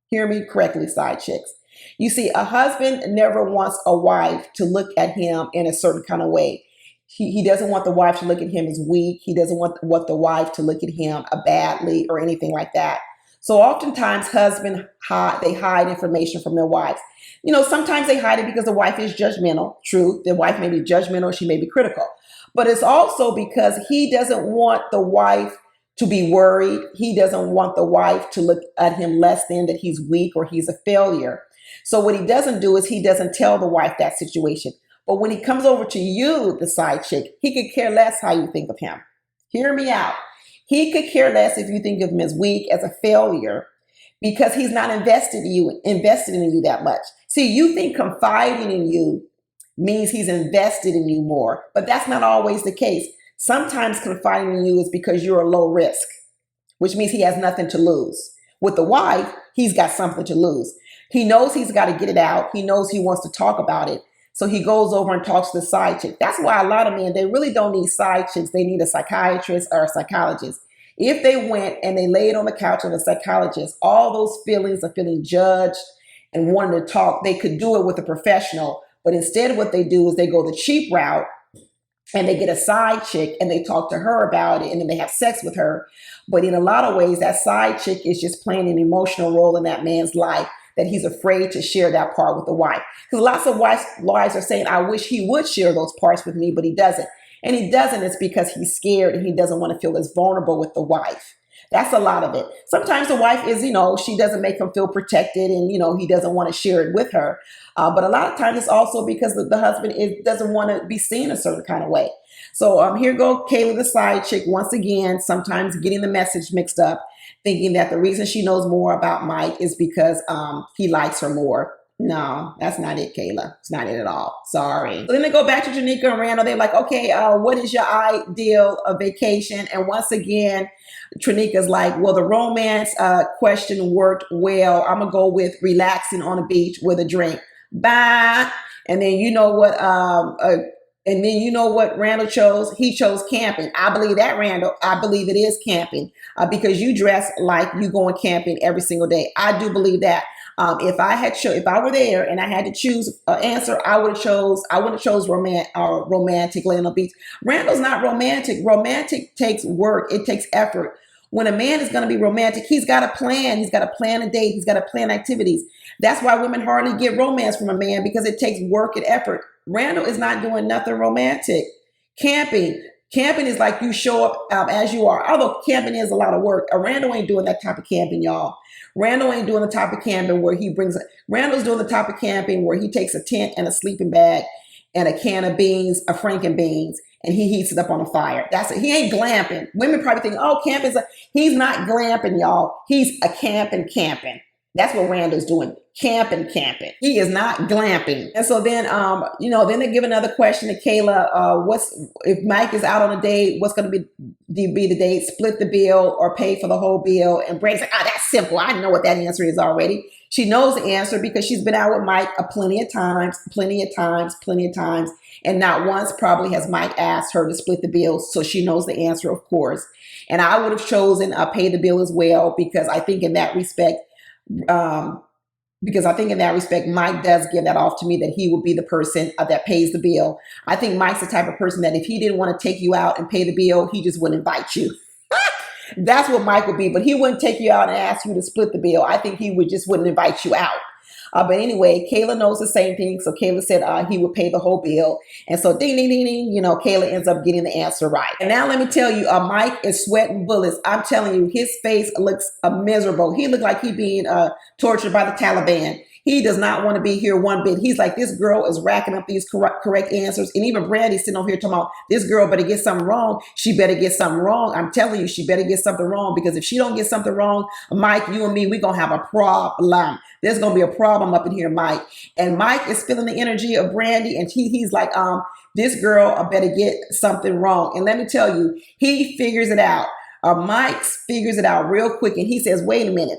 Hear me correctly, side chicks. You see, a husband never wants a wife to look at him in a certain kind of way. He doesn't want the wife to look at him as weak. He doesn't want the wife to look at him badly or anything like that. So oftentimes husbands hide information from their wives. Sometimes they hide it because the wife is judgmental. True, the wife may be judgmental. She may be critical. But it's also because he doesn't want the wife to be worried. He doesn't want the wife to look at him less than that he's weak or he's a failure. So what he doesn't do is he doesn't tell the wife that situation. But when he comes over to you, the side chick, he could care less how you think of him. Hear me out. He could care less if you think of him as weak, as a failure, because he's not invested in you that much. See, you think confiding in you means he's invested in you more, but that's not always the case. Sometimes confiding in you is because you're a low risk, which means he has nothing to lose. With the wife, he's got something to lose. He knows he's got to get it out. He knows he wants to talk about it. So he goes over and talks to the side chick. That's why a lot of men, they really don't need side chicks. They need a psychiatrist or a psychologist. If they went and they laid on the couch with a psychologist, all those feelings of feeling judged and wanting to talk, they could do it with a professional. But instead what they do is they go the cheap route and they get a side chick and they talk to her about it and then they have sex with her. But in a lot of ways, that side chick is just playing an emotional role in that man's life that he's afraid to share that part with the wife. Because lots of wives are saying, I wish he would share those parts with me, but he doesn't. And he doesn't, it's because he's scared and he doesn't want to feel as vulnerable with the wife. That's a lot of it. Sometimes the wife is, she doesn't make him feel protected and, he doesn't want to share it with her. But a lot of times it's also because the husband doesn't want to be seen a certain kind of way. So here go Kayla, the side chick, once again, sometimes getting the message mixed up, thinking that the reason she knows more about Mike is because he likes her more. No, that's not it, Kayla. It's not it at all. Sorry. So then they go back to Janika and Randall. They're like, okay, what is your ideal vacation? And once again, Trinika's like, well, the romance question worked well. I'm going to go with relaxing on a beach with a drink. Bye. And then what Randall chose? He chose camping. I believe that, Randall. I believe it is camping because you dress like you going camping every single day. I do believe that. If I were there and I had to choose an answer, I would have chose romantic laying on the beach. Randall's not romantic. Romantic takes work. It takes effort. When a man is going to be romantic, he's got a plan. He's got to plan a date. He's got to plan activities. That's why women hardly get romance from a man, because it takes work and effort. Randall is not doing nothing romantic. Camping is like you show up as you are. Although camping is a lot of work. Randall ain't doing that type of camping, y'all. Randall ain't doing the type of camping where Randall's doing the type of camping where he takes a tent and a sleeping bag and a can of beans, a franken beans, and he heats it up on a fire. That's it. He ain't glamping. Women probably think, oh, he's not glamping, y'all. He's a camping. That's what Randall's doing. Camping. He is not glamping. And so then, then they give another question to Kayla. If Mike is out on a date, what's going to be the date? Split the bill or pay for the whole bill? And Brandy's like, that's simple. I know what that answer is already. She knows the answer because she's been out with Mike plenty of times. And not once probably has Mike asked her to split the bill. So she knows the answer, of course. And I would have chosen pay the bill as well, because I think in that respect, Mike does give that off to me, that he would be the person that pays the bill. I think Mike's the type of person that if he didn't want to take you out and pay the bill, he just wouldn't invite you. That's what Mike would be, but he wouldn't take you out and ask you to split the bill. I think he wouldn't invite you out. But anyway, Kayla knows the same thing. So Kayla said he would pay the whole bill. And so ding, ding, ding, ding, Kayla ends up getting the answer right. And now let me tell you, Mike is sweating bullets. I'm telling you, his face looks miserable. He looked like he being tortured by the Taliban. He does not want to be here one bit. He's like, this girl is racking up these correct answers. And even Brandy's sitting over here talking about, this girl better get something wrong. She better get something wrong. I'm telling you, she better get something wrong, because if she don't get something wrong, Mike, you and me, we're going to have a problem. There's going to be a problem up in here, Mike. And Mike is feeling the energy of Brandy. And he's like, this girl better get something wrong. And let me tell you, he figures it out. Mike figures it out real quick. And he says, wait a minute.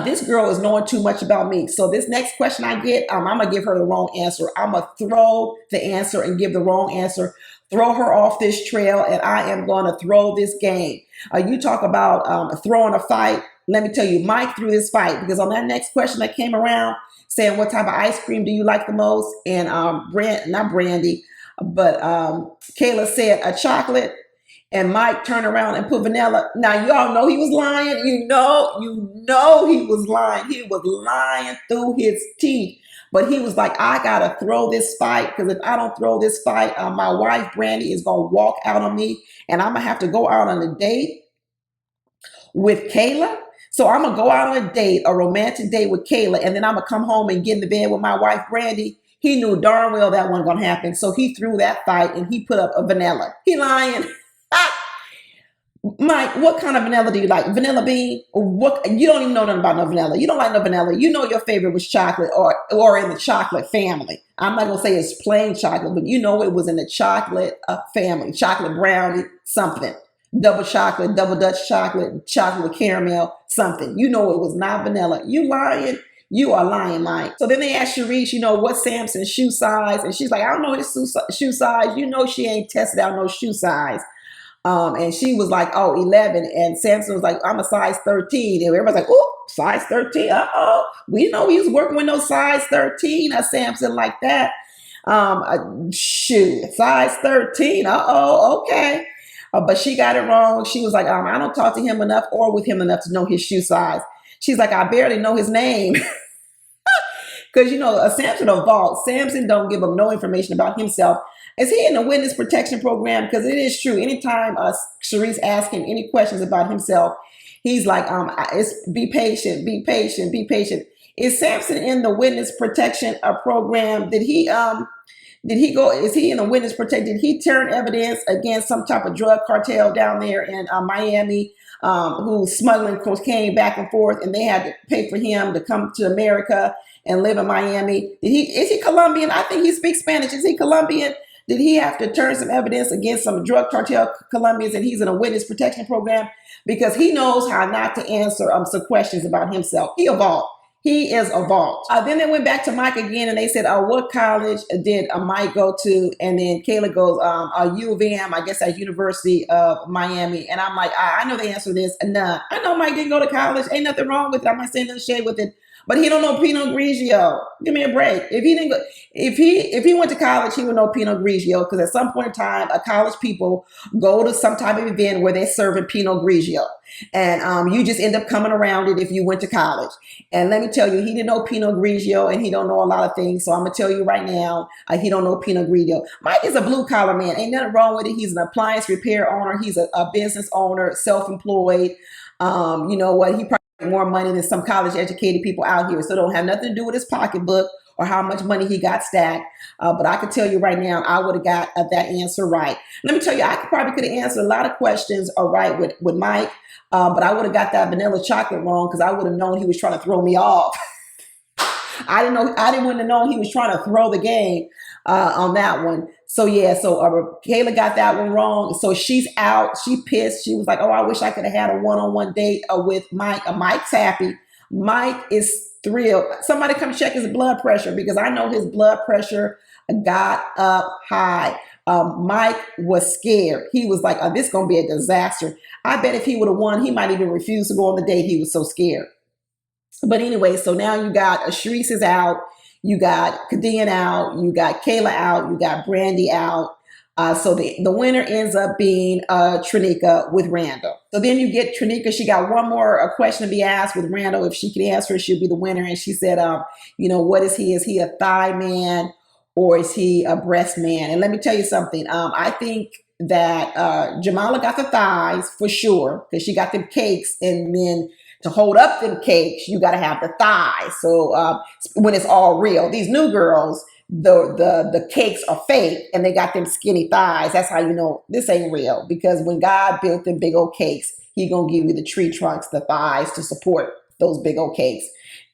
This girl is knowing too much about me. So this next question I get, I'm going to give her the wrong answer. I'm going to throw the answer and give the wrong answer, throw her off this trail, and I am going to throw this game. You talk about throwing a fight. Let me tell you, Mike threw this fight, because on that next question that came around saying, what type of ice cream do you like the most? And not Brandy, but Kayla said a chocolate. And Mike turned around and put vanilla. Now, y'all know he was lying. You know he was lying. He was lying through his teeth. But he was like, I got to throw this fight, because if I don't throw this fight, my wife, Brandy, is going to walk out on me. And I'm going to have to go out on a date with Kayla. So I'm going to go out on a date, a romantic date with Kayla. And then I'm going to come home and get in the bed with my wife, Brandy. He knew darn well that wasn't going to happen. So he threw that fight and he put up a vanilla. He lying. Mike, what kind of vanilla do you like? Vanilla bean? What? You don't even know nothing about no vanilla. You don't like no vanilla. You know your favorite was chocolate, or in the chocolate family. I'm not gonna say it's plain chocolate, but you know it was in the chocolate family. Chocolate brownie, something. Double chocolate, double Dutch chocolate, chocolate with caramel, something. You know it was not vanilla. You lying. You are lying, Mike. So then they asked Sharice, what's Samson's shoe size? And she's like, I don't know his shoe size. She ain't tested out no shoe size. And she was like, 11. And Samson was like, I'm a size 13. And everybody's like, oh, size 13. Uh-oh. We know he was working with no size 13. Samson like that. Size 13. Uh-oh, okay. But she got it wrong. She was like, I don't talk to him enough or with him enough to know his shoe size. She's like, I barely know his name. Because, Samson a vault. Samson don't give him no information about himself. Is he in the witness protection program? Because it is true. Anytime Sharice asks him any questions about himself, he's like, it's be patient, be patient, be patient. Is Samson in the witness protection program? Did he go? Is he in the witness protection? Did he turn evidence against some type of drug cartel down there in Miami, who's smuggling cocaine back and forth, and they had to pay for him to come to America and live in Miami? Is he Colombian? I think he speaks Spanish. Is he Colombian? Did he have to turn some evidence against some drug cartel Colombians, and he's in a witness protection program? Because he knows how not to answer some questions about himself. He evolved. He is a vault. Then they went back to Mike again, and they said, what college did Mike go to? And then Kayla goes, U of M, I guess at University of Miami. And I'm like, I know the answer to this. Nah, I know Mike didn't go to college. Ain't nothing wrong with it. I'm not saying nothing shade with it. But he don't know Pinot Grigio. Give me a break. If he didn't go, if he went to college, he would know Pinot Grigio, because at some point in time, college people go to some type of event where they're serving Pinot Grigio, and you just end up coming around it if you went to college. And let me tell you, he didn't know Pinot Grigio, and he don't know a lot of things. So I'm gonna tell you right now, he don't know Pinot Grigio. Mike is a blue collar man. Ain't nothing wrong with it. He's an appliance repair owner. He's a business owner, self-employed. You know what? He probably more money than some college educated people out here. So it don't have nothing to do with his pocketbook or how much money he got stacked. But I can tell you right now, I would have got that answer right. Let me tell you, I probably could have answered a lot of questions right with Mike, but I would have got that vanilla chocolate wrong, because I would have known he was trying to throw me off. I didn't want to know he was trying to throw the game on that one. So yeah, so Kayla got that one wrong. So she's out. She pissed. She was like, I wish I could have had a one-on-one date with Mike. Mike's happy. Mike is thrilled. Somebody come check his blood pressure, because I know his blood pressure got up high. Mike was scared. He was like, this is going to be a disaster. I bet if he would have won, he might even refuse to go on the date. He was so scared. But anyway, so now you got Sharice is out. You got Kadian out, you got Kayla out, you got Brandy out. So the winner ends up being Trinika with Randall. So then you get Trinika. She got one more question to be asked with Randall. If she could answer, she'll be the winner. And she said, what is he? Is he a thigh man, or is he a breast man? And let me tell you something. I think that Jamala got the thighs for sure, because she got them cakes, and then to hold up them cakes, you got to have the thighs. So when it's all real, these new girls, the cakes are fake, and they got them skinny thighs. That's how you know this ain't real, because when God built them big old cakes, he gonna give you the tree trunks, the thighs to support those big old cakes.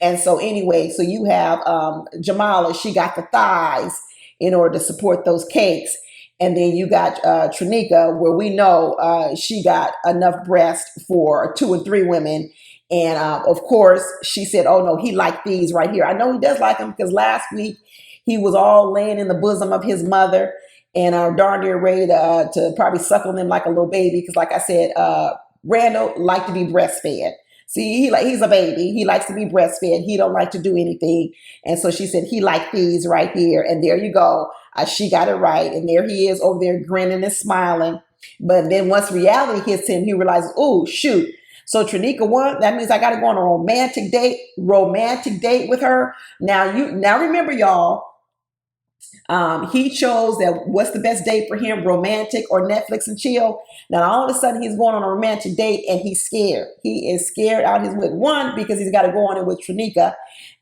And so anyway, so you have Jamala, she got the thighs in order to support those cakes. And then you got Trinika, where we know she got enough breast for 2 and 3 women. And of course, she said, oh no, he liked these right here. I know he does like them, because last week he was all laying in the bosom of his mother, and darn near ready to probably suckle them like a little baby. Because like I said, Randall liked to be breastfed. See, he's a baby. He likes to be breastfed. He don't like to do anything. And so she said he liked these right here. And there you go. She got it right. And there he is over there grinning and smiling. But then once reality hits him, he realizes, oh, shoot. So Trinika won. That means I got to go on a romantic date with her. Now remember, y'all, he chose that what's the best date for him, romantic or Netflix and chill. Now all of a sudden he's going on a romantic date, and he's scared. He is scared out his wit. One, because he's got to go on it with Trinika,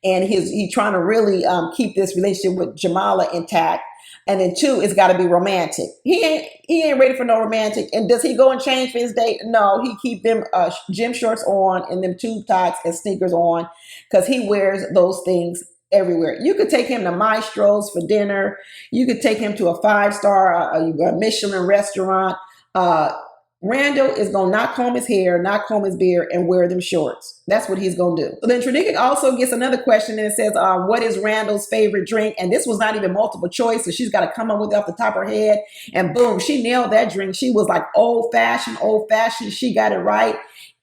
and he's trying to really keep this relationship with Jamala intact. And then 2, it's got to be romantic. He ain't ready for no romantic. And does he go and change for his date? No, he keep them gym shorts on and them tube tops and sneakers on, because he wears those things everywhere. You could take him to Maestro's for dinner. You could take him to a 5-star Michelin restaurant. Randall is going to not comb his hair, not comb his beard, and wear them shorts. That's what he's going to do. So then Trinika also gets another question, and it says, what is Randall's favorite drink? And this was not even multiple choice, so she's got to come up with it off the top of her head. And boom, she nailed that drink. She was like old-fashioned. She got it right.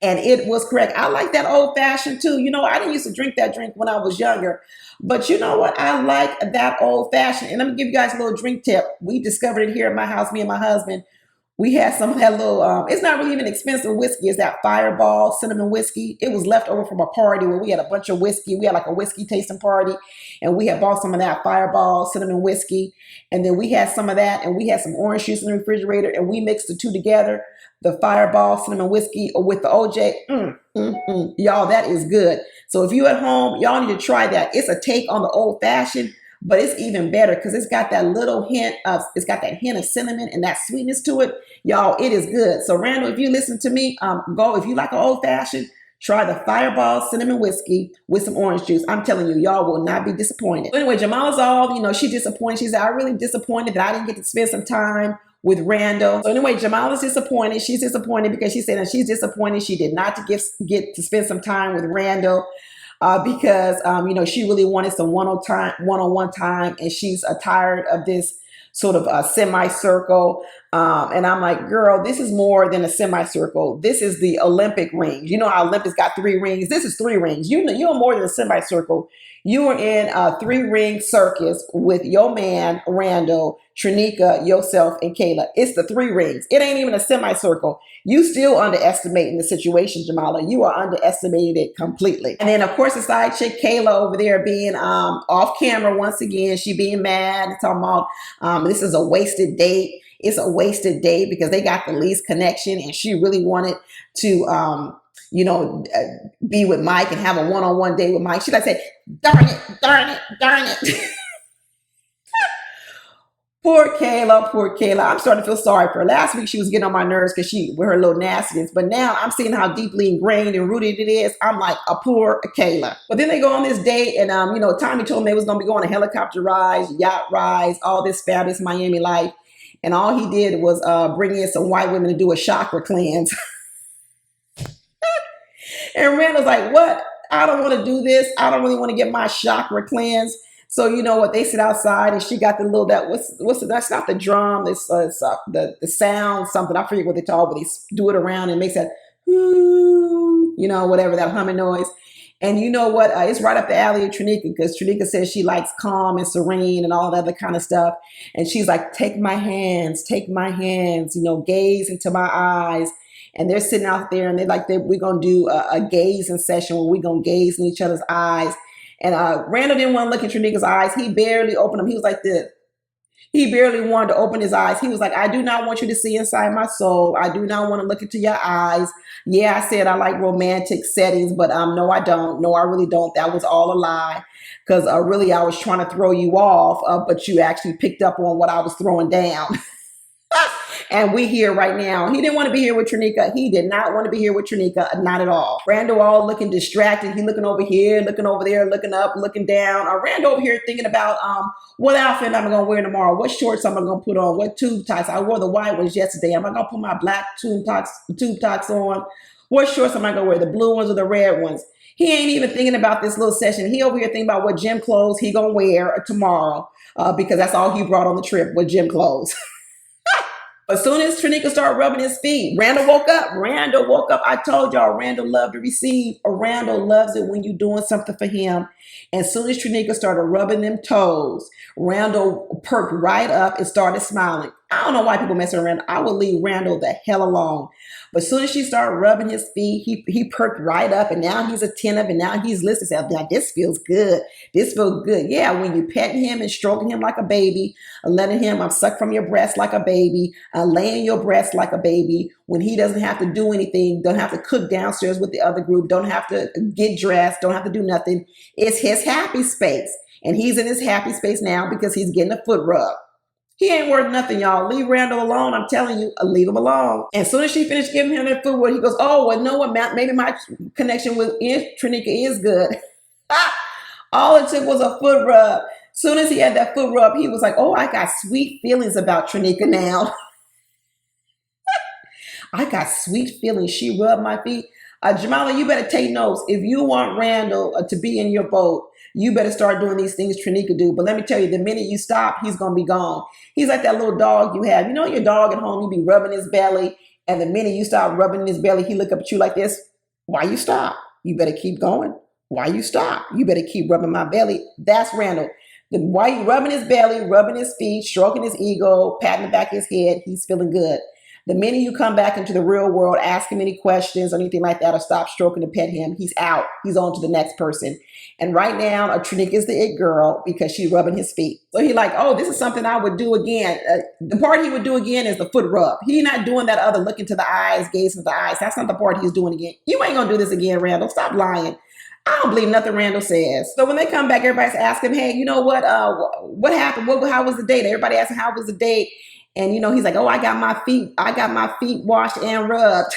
And it was correct. I like that old-fashioned too. I didn't used to drink that drink when I was younger. But you know what? I like that old-fashioned. And let me give you guys a little drink tip. We discovered it here at my house, me and my husband. We had some of that little, it's not really even expensive whiskey. It's that Fireball cinnamon whiskey. It was left over from a party where we had a bunch of whiskey. We had like a whiskey tasting party, and we had bought some of that Fireball cinnamon whiskey. And then we had some of that, and we had some orange juice in the refrigerator, and we mixed the two together, the Fireball cinnamon whiskey with the OJ. Y'all, that is good. So if you at home, y'all need to try that. It's a take on the old fashioned, but it's even better because it's got that little hint of, it's got that hint of cinnamon and that sweetness to it. Y'all, it is good. So Randall, if you listen to me, go, if you like an old fashioned, try the Fireball cinnamon whiskey with some orange juice. I'm telling you, y'all will not be disappointed. So anyway, Jamala's all, she's disappointed. She said, I'm really disappointed that I didn't get to spend some time with Randall. So anyway, Jamala's disappointed. She's disappointed because she said that she's disappointed she did not get to spend some time with Randall. Because she really wanted some one-on-one time, and she's tired of this sort of semicircle. And I'm like, girl, this is more than a semicircle. This is the Olympic rings. You know how Olympus got 3 rings? This is 3 rings. You're more than a semicircle. You were in a 3-ring circus with your man, Randall, Trinika, yourself, and Kayla. It's the 3 rings. It ain't even a semicircle. You still underestimating the situation, Jamala. You are underestimating it completely. And then, of course, the side chick, Kayla, over there being off camera once again. She being mad and talking about this is a wasted date. It's a wasted date because they got the least connection, and she really wanted to be with Mike and have a one-on-one date with Mike. She like said, darn it. Poor Kayla. I'm starting to feel sorry for her. Last week she was getting on my nerves because with her little nastiness, but now I'm seeing how deeply ingrained and rooted it is. I'm like, a poor Kayla. But then they go on this date, and Tommy told them they was gonna be going on helicopter rides, yacht rides, all this fabulous Miami life, and all he did was bring in some white women to do a chakra cleanse. And Randall's like, what? I don't want to do this. I don't really want to get my chakra cleansed. So you know what? They sit outside, and she got the little that's not the drum. It's the sound something. I forget what they call, but they do it around and makes that whatever, that humming noise. And you know what? It's right up the alley of Trinika, because Trinika says she likes calm and serene and all that other kind of stuff. And she's like, take my hands, gaze into my eyes. And they're sitting out there, and we're going to do a gazing session where we're going to gaze in each other's eyes. And Randall didn't want to look in Trinika's eyes. He barely opened them. He was like this. He barely wanted to open his eyes. He was like, I do not want you to see inside my soul. I do not want to look into your eyes. Yeah, I said I like romantic settings, but no, I don't. No, I really don't. That was all a lie. Because really, I was trying to throw you off, but you actually picked up on what I was throwing down. And we here right now. He didn't want to be here with Trinika. He did not want to be here with Trinika. Not at all. Randall all looking distracted. He looking over here, looking over there, looking up, looking down. Randall over here thinking about what outfit I'm going to wear tomorrow. What shorts I'm going to put on. What tube tops. I wore the white ones yesterday. Am I going to put my black tube tops on? What shorts am I going to wear? The blue ones or the red ones? He ain't even thinking about this little session. He over here thinking about what gym clothes he going to wear tomorrow because that's all he brought on the trip, was gym clothes. As soon as Trinika started rubbing his feet, Randall woke up. I told y'all, Randall loved to receive. Randall loves it when you're doing something for him. And as soon as Trinika started rubbing them toes, Randall perked right up and started smiling. I don't know why people mess with Randall. I would leave Randall the hell alone. But as soon as she started rubbing his feet, he perked right up, and now he's attentive, and now he's listening. Like, this feels good. This feels good. Yeah, when you petting him and stroking him like a baby, letting him suck from your breast like a baby, laying your breast like a baby, when he doesn't have to do anything, don't have to cook downstairs with the other group, don't have to get dressed, don't have to do nothing. It's his happy space. And he's in his happy space now because he's getting a foot rub. He ain't worth nothing, y'all. Leave Randall alone. I'm telling you, leave him alone. And as soon as she finished giving him that food, he goes, oh, well, no, maybe my connection with Trinika is good. All it took was a foot rub. As soon as he had that foot rub, he was like, oh, I got sweet feelings about Trinika now. I got sweet feelings. She rubbed my feet. Jamala, you better take notes. If you want Randall to be in your boat, you better start doing these things Trinika do. But let me tell you, the minute you stop, he's going to be gone. He's like that little dog you have. You know your dog at home, you be rubbing his belly, and the minute you stop rubbing his belly, he look up at you like this. Why you stop? You better keep going. Why you stop? You better keep rubbing my belly. That's Randall. Why you rubbing his belly, rubbing his feet, stroking his ego, patting the back of his head, he's feeling good. The minute you come back into the real world, ask him any questions or anything like that, or stop stroking and pet him, he's out. He's on to the next person. And right now, Trinica is the it girl because she's rubbing his feet. So he's like, oh, this is something I would do again. The part he would do again is the foot rub. He's not doing that other look into the eyes, gaze into the eyes. That's not the part he's doing again. You ain't going to do this again, Randall. Stop lying. I don't believe nothing Randall says. So when they come back, everybody's asking, hey, you know what happened? How was the date? Everybody asking, how was the date? And, he's like, oh, I got my feet washed and rubbed.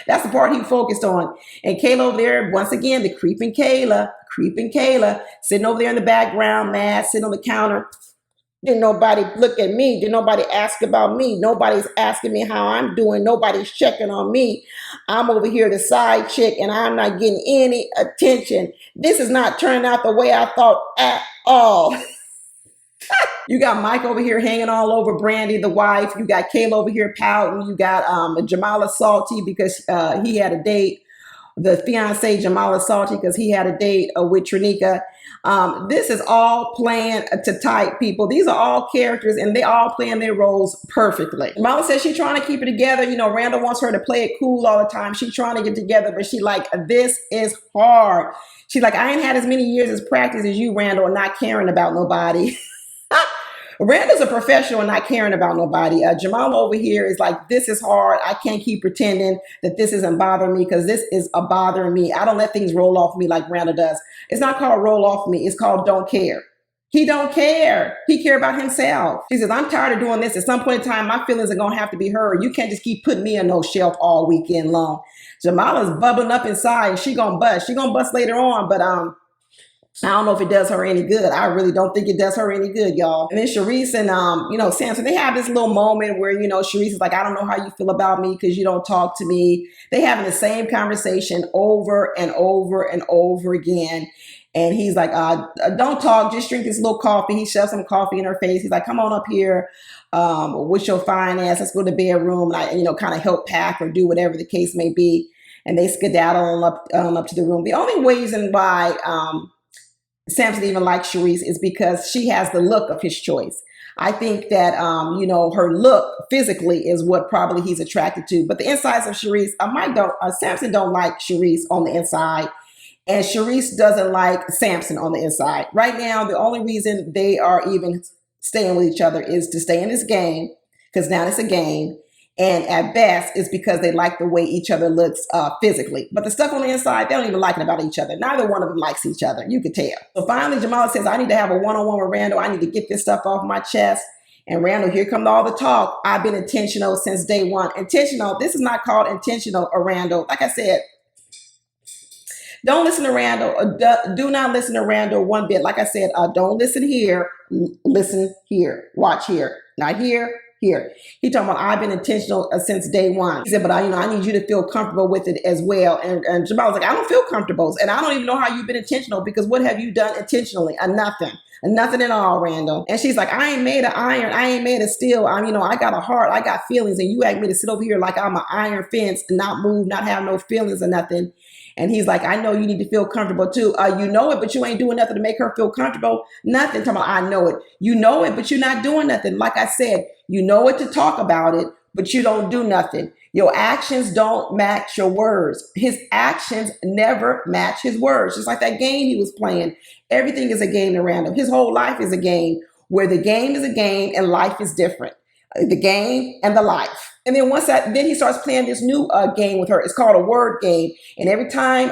That's the part he focused on. And Kayla over there, once again, the creeping Kayla, sitting over there in the background, mad, sitting on the counter. Didn't nobody look at me? Didn't nobody ask about me? Nobody's asking me how I'm doing. Nobody's checking on me. I'm over here, the side chick, and I'm not getting any attention. This is not turning out the way I thought at all. You got Mike over here hanging all over Brandy, the wife. You got Kayla over here pouting. You got Jamala salty because he had a date. The fiance Jamala salty because he had a date with Trinica. This is all playing to type, people. These are all characters and they all playing their roles perfectly. Jamala says she's trying to keep it together. Randall wants her to play it cool all the time. She's trying to get together, but she like, this is hard. She's like, I ain't had as many years as practice as you, Randall, and not caring about nobody. Randall's a professional and not caring about nobody. Jamal over here is like, this is hard. I can't keep pretending that this isn't bothering me because this is bothering me. I don't let things roll off me like Randall does. It's not called roll off me. It's called don't care. He don't care. He care about himself. He says, I'm tired of doing this. At some point in time, my feelings are going to have to be heard. You can't just keep putting me on no shelf all weekend long. Jamala's bubbling up inside and she going to bust. She going to bust later on, but I don't know if it does her any good. I really don't think it does her any good, y'all. And then Sharice and, Samson, they have this little moment where, Sharice is like, I don't know how you feel about me because you don't talk to me. They having the same conversation over and over and over again. And he's like, don't talk, just drink this little coffee. He shoves some coffee in her face. He's like, come on up here with your fine ass. Let's go to the bedroom and, kind of help pack or do whatever the case may be. And they skedaddle up to the room. The only reason why Samson even likes Sharice is because she has the look of his choice. I think that, her look physically is what probably he's attracted to. But the insides of Sharice, Samson don't like Sharice on the inside. And Sharice doesn't like Samson on the inside. Right now, the only reason they are even staying with each other is to stay in this game, because now it's a game. And at best, it's because they like the way each other looks physically. But the stuff on the inside, they don't even like it about each other. Neither one of them likes each other. You could tell. So finally, Jamala says, I need to have a one-on-one with Randall. I need to get this stuff off my chest. And Randall, here comes all the talk. I've been intentional since day one. Intentional. This is not called intentional, Randall. Like I said, don't listen to Randall. Do not listen to Randall one bit. Like I said, don't listen here. Listen here. Watch here. Not here. Here. He talking about I've been intentional since day one. He said, but I need you to feel comfortable with it as well. And Jamal was like, I don't feel comfortable. And I don't even know how you've been intentional because what have you done intentionally? Nothing. Nothing at all, Randall. And she's like, I ain't made of iron. I ain't made of steel. I got a heart. I got feelings. And you ask me to sit over here like I'm an iron fence, not move, not have no feelings or nothing. And he's like, I know you need to feel comfortable too. You know it, but you ain't doing nothing to make her feel comfortable. Nothing. Talking about, I know it. You know it, but you're not doing nothing. Like I said, you know it to talk about it, but you don't do nothing. Your actions don't match your words. His actions never match his words. Just like that game he was playing. Everything is a game to Randall. His whole life is a game where the game is a game and life is different. The game and the life. And then then he starts playing this new game with her. It's called a word game. And every time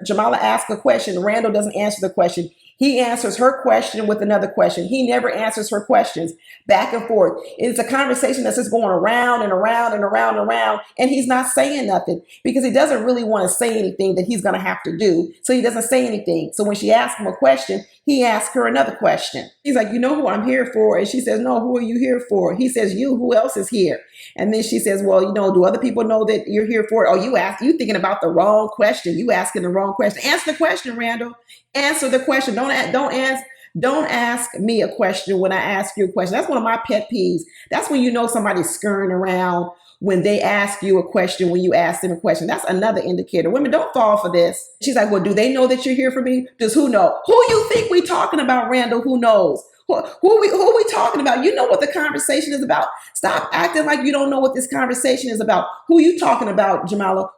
Jamala asks a question, Randall doesn't answer the question. He answers her question with another question. He never answers her questions, back and forth. It's a conversation that's just going around and around and around and around. And he's not saying nothing because he doesn't really want to say anything that he's going to have to do. So he doesn't say anything. So when she asks him a question, he asks her another question. He's like, you know who I'm here for? And she says, no, who are you here for? He says, you, who else is here? And then she says, well, do other people know that you're here for it? Oh, you thinking about the wrong question. You asking the wrong question. Answer the question, Randall. Answer the question. Don't ask me a question when I ask you a question. That's one of my pet peeves. That's when you know somebody's scurrying around when they ask you a question, when you ask them a question. That's another indicator. Women, don't fall for this. She's like, well, do they know that you're here for me? Does who know? Who you think we talking about, Randall? Who knows? Who are we talking about? You know what the conversation is about. Stop acting like you don't know what this conversation is about. Who you talking about, Jamala?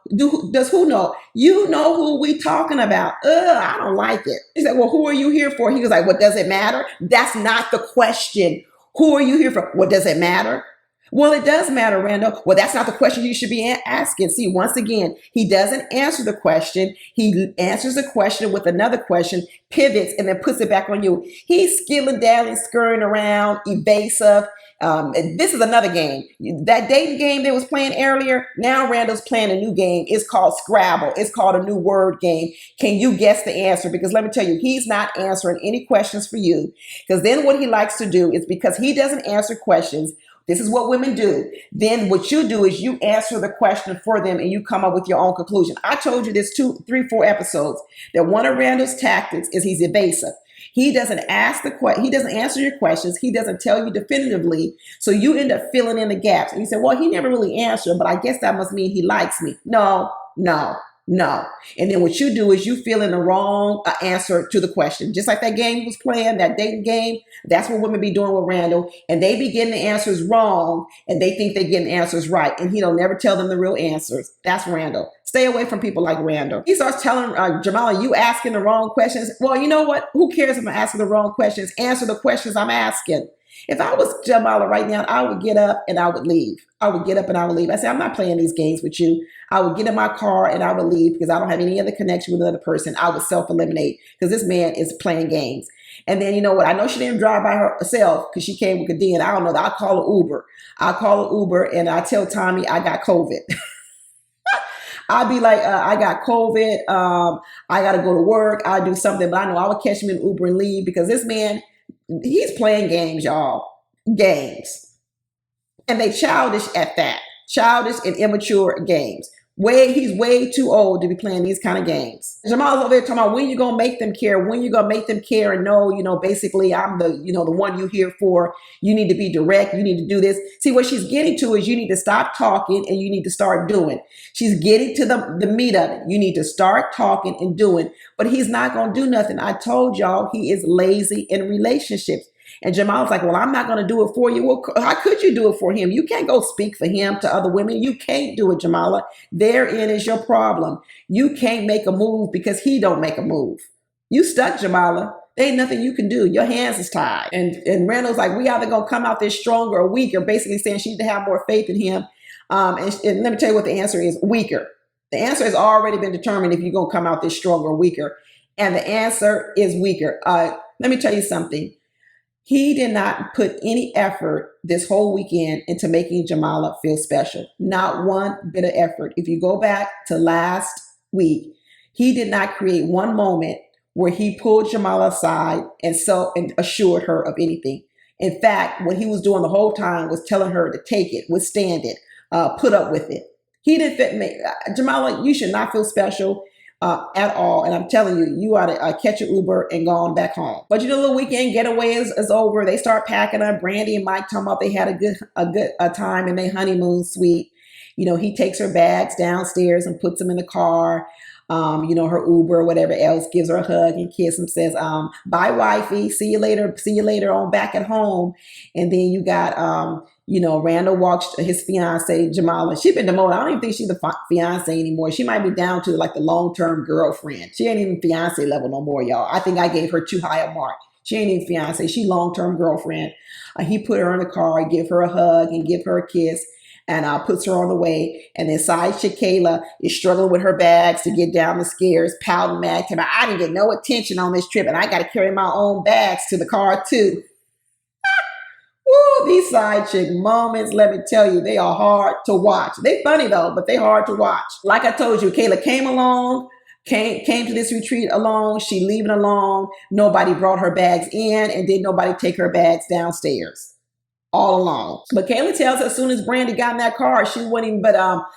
Does who know? You know who we talking about. I don't like it. He said, well, who are you here for? He was like, what does it matter? That's not the question. Who are you here for? What does it matter? Well, it does matter, Randall. Well, that's not the question you should be asking. See, once again, he doesn't answer the question. He answers the question with another question, pivots, and then puts it back on you. He's skilling, dallying, scurrying around, evasive. And this is another game. That dating game they was playing earlier, now Randall's playing a new game. It's called Scrabble. It's called a new word game. Can you guess the answer? Because let me tell you, he's not answering any questions for you. Because then what he likes to do is, because he doesn't answer questions, this is what women do. Then what you do is you answer the question for them and you come up with your own conclusion. I told you this 2, 3, 4 episodes that one of Randall's tactics is he's evasive. He doesn't he doesn't answer your questions. He doesn't tell you definitively. So you end up filling in the gaps. And you say, well, he never really answered, but I guess that must mean he likes me. No. And then what you do is you fill in the wrong answer to the question. Just like that game he was playing, that dating game, that's what women be doing with Randall. And they be getting the answers wrong and they think they're getting the answers right. And he'll never tell them the real answers. That's Randall. Stay away from people like Randall. He starts telling Jamala, you asking the wrong questions. Well, you know what? Who cares if I'm asking the wrong questions? Answer the questions I'm asking. If I was Jamala right now, I would get up and I would leave. I say, I'm not playing these games with you. I would get in my car and I would leave because I don't have any other connection with another person. I would self-eliminate because this man is playing games. And then, you know what? I know she didn't drive by herself because she came with Kadeem. I don't know. I'll call an Uber. And I tell Tommy I got COVID. I'd be like, I got COVID. I got to go to work. I'll do something. But I know I would catch him in Uber and leave because this man, he's playing games, y'all. Games. And they childish at that. Childish and immature games. He's way too old to be playing these kind of games. Jamal's over there talking about when you gonna make them care, when you gonna make them care and know, basically I'm the one you here for. You need to be direct. You need to do this. See, what she's getting to is you need to stop talking and you need to start doing. She's getting to the meat of it. You need to start talking and doing, but he's not gonna do nothing. I told y'all he is lazy in relationships. And Jamal was like, well, I'm not going to do it for you. Well, how could you do it for him? You can't go speak for him to other women. You can't do it, Jamala. Therein is your problem. You can't make a move because he don't make a move. You stuck, Jamala. There ain't nothing you can do. Your hands is tied. And Randall's like, we either going to come out there stronger or weaker, basically saying she need to have more faith in him. And let me tell you what the answer is, weaker. The answer has already been determined if you're going to come out there stronger or weaker. And the answer is weaker. Let me tell you something. He did not put any effort this whole weekend into making Jamala feel special. Not one bit of effort. If you go back to last week, he did not create one moment where he pulled Jamala aside and assured her of anything. In fact, what he was doing the whole time was telling her to take it, withstand it, put up with it. He didn't fit me. Jamala, you should not feel special at all. And I'm telling you, you ought to catch an Uber and go on back home. But the little weekend getaway is over. They start packing up. Brandy and Mike talking about they had a good time in their honeymoon suite. He takes her bags downstairs and puts them in the car. Her Uber or whatever else, gives her a hug and kiss and says, bye, wifey. See you later on back at home. And then you got, Randall walks his fiance, Jamala. She's been demoted. I don't even think she's the fiance anymore. She might be down to like the long-term girlfriend. She ain't even fiance level no more, y'all. I think I gave her too high a mark. She ain't even fiance. She long-term girlfriend. He put her in the car, give her a hug and give her a kiss. And puts her on the way. And then side chick Kayla is struggling with her bags to get down the stairs, pouting mad. I didn't get no attention on this trip, and I got to carry my own bags to the car too. Woo, these side chick moments, let me tell you, they are hard to watch. They funny though, but they hard to watch. Like I told you, Kayla came to this retreat alone. She leaving alone. Nobody brought her bags in, and did nobody take her bags downstairs. All along. But Kayla tells us as soon as Brandy got in that car, she wasn't even but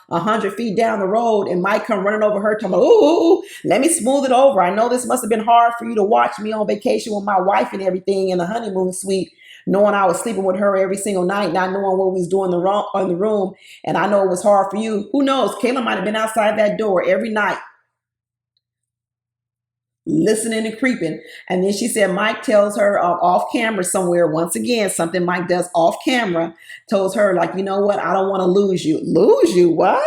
100 feet down the road, and Mike come running over her, talking, ooh, let me smooth it over. I know this must have been hard for you to watch me on vacation with my wife and everything in the honeymoon suite, knowing I was sleeping with her every single night, not knowing what we was doing in the room. And I know it was hard for you. Who knows? Kayla might have been outside that door every night. listening and creeping. And then she said Mike tells her off camera somewhere, once again, something Mike does off camera, tells her, like, you know what, I don't want to lose you. Lose you? What?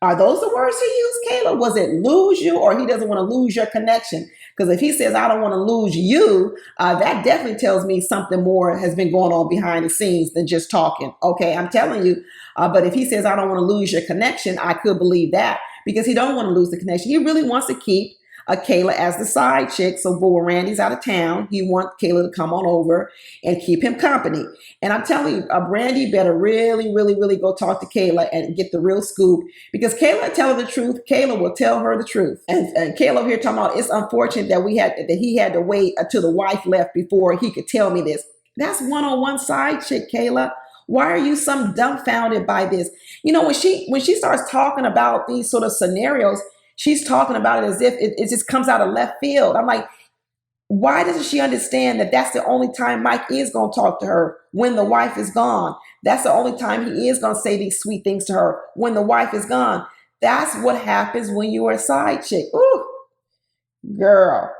Are those the words he used, Kayla? Was it lose you, or he doesn't want to lose your connection? Because if he says, I don't want to lose you, that definitely tells me something more has been going on behind the scenes than just talking. Okay, I'm telling you. But if he says, I don't want to lose your connection, I could believe that, because he don't want to lose the connection. He really wants to keep Kayla as the side chick. So when Randy's out of town, he wants Kayla to come on over and keep him company. And I'm telling you, Randy better really, really, really go talk to Kayla and get the real scoop, because Kayla tell her the truth. Kayla will tell her the truth. And Kayla over here talking about, it's unfortunate that he had to wait until the wife left before he could tell me this. That's one-on-one side chick, Kayla. Why are you so dumbfounded by this? You know, when she starts talking about these sort of scenarios, she's talking about it as if it just comes out of left field. I'm like, why doesn't she understand that that's the only time Mike is going to talk to her, when the wife is gone? That's the only time he is going to say these sweet things to her, when the wife is gone. That's what happens when you're a side chick. Ooh, girl.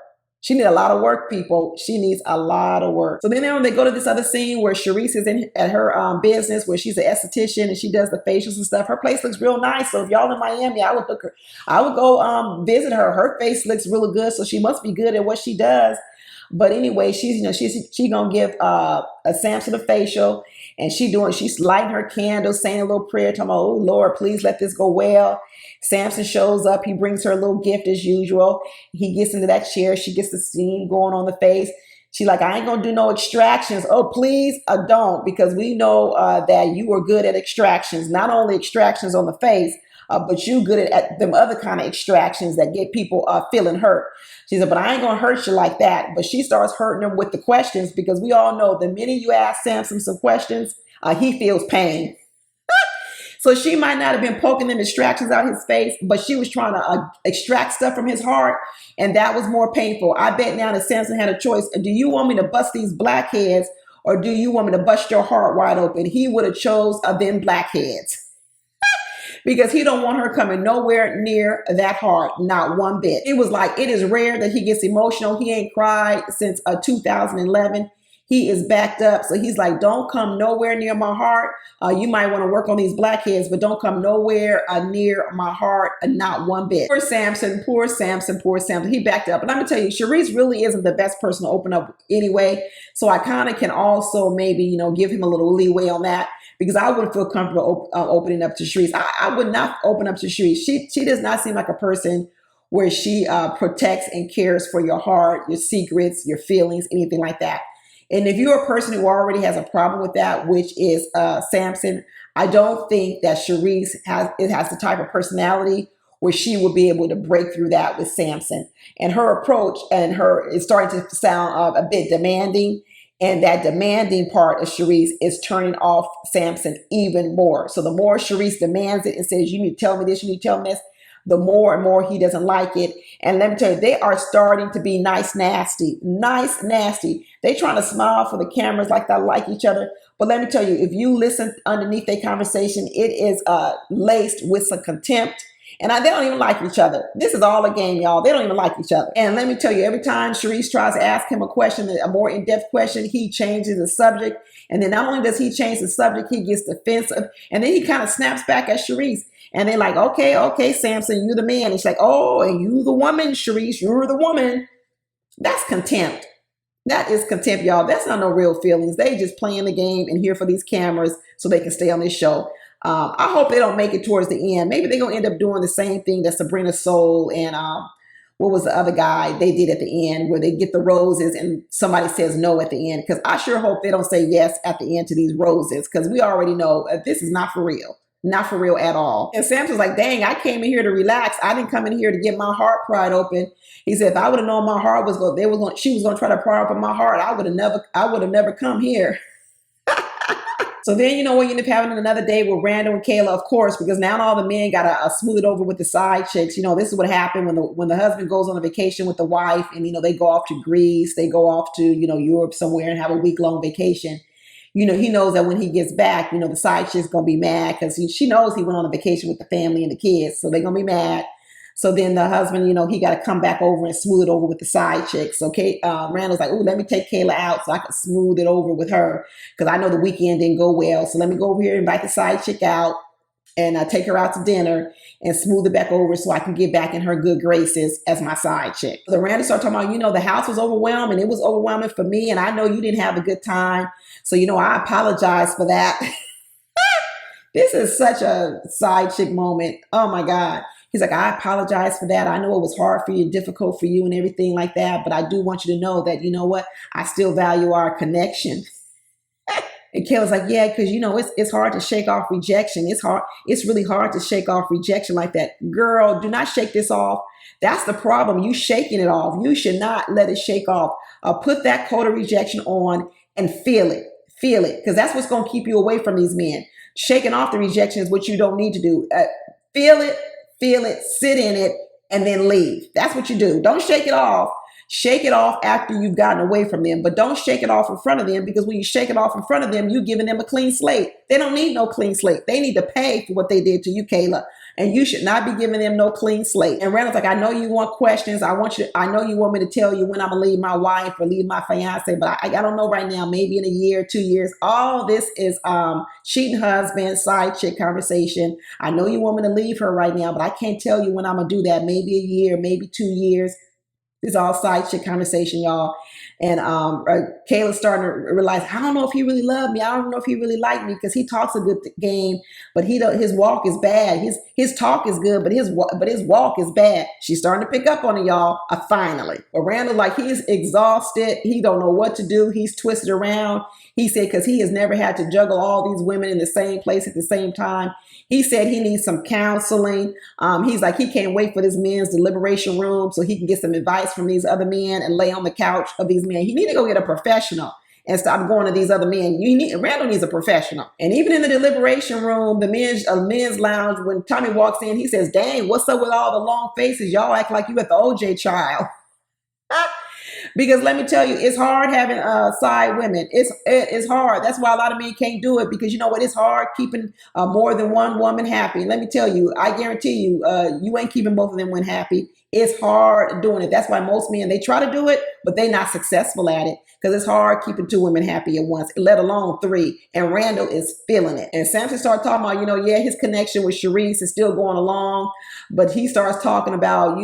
She needs a lot of work, people. She needs a lot of work. So then they go to this other scene where Sharice is at her business, where she's an esthetician and she does the facials and stuff. Her place looks real nice. So if y'all in Miami, I would go visit her. Her face looks really good, so she must be good at what she does. But anyway, she's gonna give a Samson a facial, and she's lighting her candle, saying a little prayer, talking about, oh Lord, please let this go well. Samson shows up. He brings her a little gift as usual. He gets into that chair. She gets the steam going on the face. She like, I ain't gonna do no extractions. Oh, please, don't, because we know that you are good at extractions. Not only extractions on the face, but you good at them other kind of extractions that get people feeling hurt. She said, but I ain't gonna hurt you like that. But she starts hurting him with the questions, because we all know the minute you ask Samson some questions, he feels pain. So she might not have been poking them extractions out his face, but she was trying to extract stuff from his heart, and that was more painful. I bet now that Samson had a choice. Do you want me to bust these blackheads, or do you want me to bust your heart wide open? He would have chose them blackheads, because he don't want her coming nowhere near that heart, not one bit. It was like, it is rare that he gets emotional. He ain't cried since 2011. He is backed up. So he's like, don't come nowhere near my heart. You might want to work on these blackheads, but don't come nowhere near my heart, not one bit. Poor Samson, poor Samson, poor Samson. He backed up. And I'm going to tell you, Sharice really isn't the best person to open up anyway. So I kind of can also maybe, give him a little leeway on that, because I wouldn't feel comfortable opening up to Sharice. I would not open up to Sharice. She does not seem like a person where she protects and cares for your heart, your secrets, your feelings, anything like that. And if you're a person who already has a problem with that, which is Samson, I don't think that Sharice has the type of personality where she will be able to break through that with Samson. And her approach is starting to sound a bit demanding. And that demanding part of Sharice is turning off Samson even more. So the more Sharice demands it and says, you need to tell me this, you need to tell me this, the more and more he doesn't like it. And let me tell you, they are starting to be nice, nasty. They trying to smile for the cameras like they like each other. But let me tell you, if you listen underneath their conversation, it is laced with some contempt. And they don't even like each other. This is all a game, y'all. They don't even like each other. And let me tell you, every time Sharice tries to ask him a question, a more in-depth question, he changes the subject. And then not only does he change the subject, he gets defensive. And then he kind of snaps back at Sharice. And they're like, okay, Samson, you're the man. He's like, oh, and you the woman, Sharice, you're the woman. That's contempt. That is contempt, y'all. That's not no real feelings. They just playing the game and here for these cameras so they can stay on this show. I hope they don't make it towards the end. Maybe they're going to end up doing the same thing that Sabrina Soul and what was the other guy they did at the end, where they get the roses and somebody says no at the end. Because I sure hope they don't say yes at the end to these roses, because we already know this is not for real. Not for real at all. And Samson's like, dang, I came in here to relax. I didn't come in here to get my heart pried open. He said, if I would have known my heart was going, she was going to try to pry open my heart, I would have never come here. So then, we end up having another day with Randall and Kayla, of course, because now all the men got to smooth it over with the side chicks. This is what happened when the husband goes on a vacation with the wife, and, they go off to Greece, they go off to, Europe somewhere and have a week-long vacation. He knows that when he gets back, the side chick's going to be mad because she knows he went on a vacation with the family and the kids. So they're going to be mad. So then the husband, he got to come back over and smooth it over with the side chick. So Randall's like, oh, let me take Kayla out so I can smooth it over with her because I know the weekend didn't go well. So let me go over here and invite the side chick out and take her out to dinner and smooth it back over so I can get back in her good graces as my side chick. So Randall started talking about, the house was overwhelming. It was overwhelming for me. And I know you didn't have a good time. So, I apologize for that. This is such a side chick moment. Oh my God. He's like, I apologize for that. I know it was hard for you, difficult for you and everything like that. But I do want you to know that, what? I still value our connection. And Kayla's like, yeah, because, it's hard to shake off rejection. It's hard. It's really hard to shake off rejection like that. Girl, do not shake this off. That's the problem. You shaking it off. You should not let it shake off. Put that coat of rejection on and feel it. Feel it. Because that's what's going to keep you away from these men. Shaking off the rejection is what you don't need to do. Feel it, sit in it, and then leave. That's what you do. Don't shake it off. Shake it off after you've gotten away from them, but don't shake it off in front of them, because when you shake it off in front of them, you're giving them a clean slate. They don't need no clean slate. They need to pay for what they did to you, Kayla, and you should not be giving them no clean slate. And Randall's like, I know you want questions. I know you want me to tell you when I'm gonna leave my wife or leave my fiance, but I don't know right now, maybe in a year, 2 years. All this is cheating husband, side chick conversation. I know you want me to leave her right now, but I can't tell you when I'm gonna do that. Maybe a year, maybe 2 years. It's all side chick conversation, y'all. And Kayla's starting to realize, I don't know if he really loved me. I don't know if he really liked me, because he talks a good game, but his walk is bad. His talk is good, but his walk is bad. She's starting to pick up on it, y'all. Finally. But Randall, like, he's exhausted. He don't know what to do. He's twisted around. He said, because he has never had to juggle all these women in the same place at the same time. He said he needs some counseling. He's like, he can't wait for this men's deliberation room so he can get some advice from these other men and lay on the couch of these men. He need to go get a professional and stop going to these other men. Randall needs a professional. And even in the deliberation room, the men's lounge, when Tommy walks in, he says, dang, what's up with all the long faces? Y'all act like you at the OJ trial. Because let me tell you, it's hard having side women. It's hard. That's why a lot of men can't do it, because you know what? It's hard keeping more than one woman happy. And let me tell you, I guarantee you, you ain't keeping both of them women happy. It's hard doing it. That's why most men, they try to do it, but they're not successful at it, because it's hard keeping 2 women happy at once, let alone 3. And Randall is feeling it. And Samson started talking about, his connection with Sharice is still going along, but he starts talking about,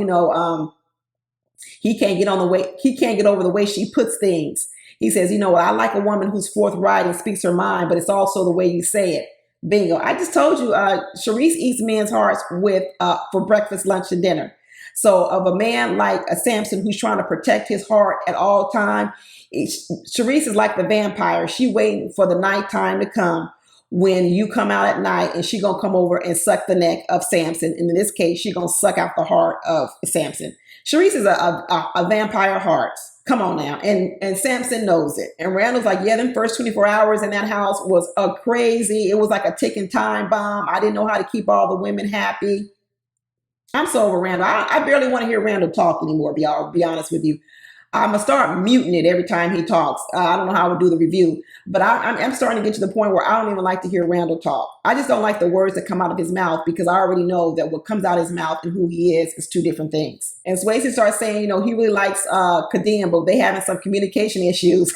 he can't get over the way she puts things. He says, I like a woman who's forthright and speaks her mind, but it's also the way you say it. Bingo. I just told you, Sharice eats men's hearts for breakfast, lunch, and dinner. So of a man like a Samson who's trying to protect his heart at all time, Sharice is like the vampire. She waiting for the nighttime to come, when you come out at night, and she gonna come over and suck the neck of Samson. And in this case, she gonna suck out the heart of Samson. Sharice is a vampire heart. Come on now. And Samson knows it. And Randall's like, yeah, them first 24 hours in that house was crazy. It was like a ticking time bomb. I didn't know how to keep all the women happy. I'm so over Randall. I barely want to hear Randall talk anymore, I'll be honest with you. I'm going to start muting it every time he talks. I don't know how I would do the review, but I'm starting to get to the point where I don't even like to hear Randall talk. I just don't like the words that come out of his mouth, because I already know that what comes out of his mouth and who he is 2 different things. And Swayze starts saying, he really likes Kadeem, but they having some communication issues.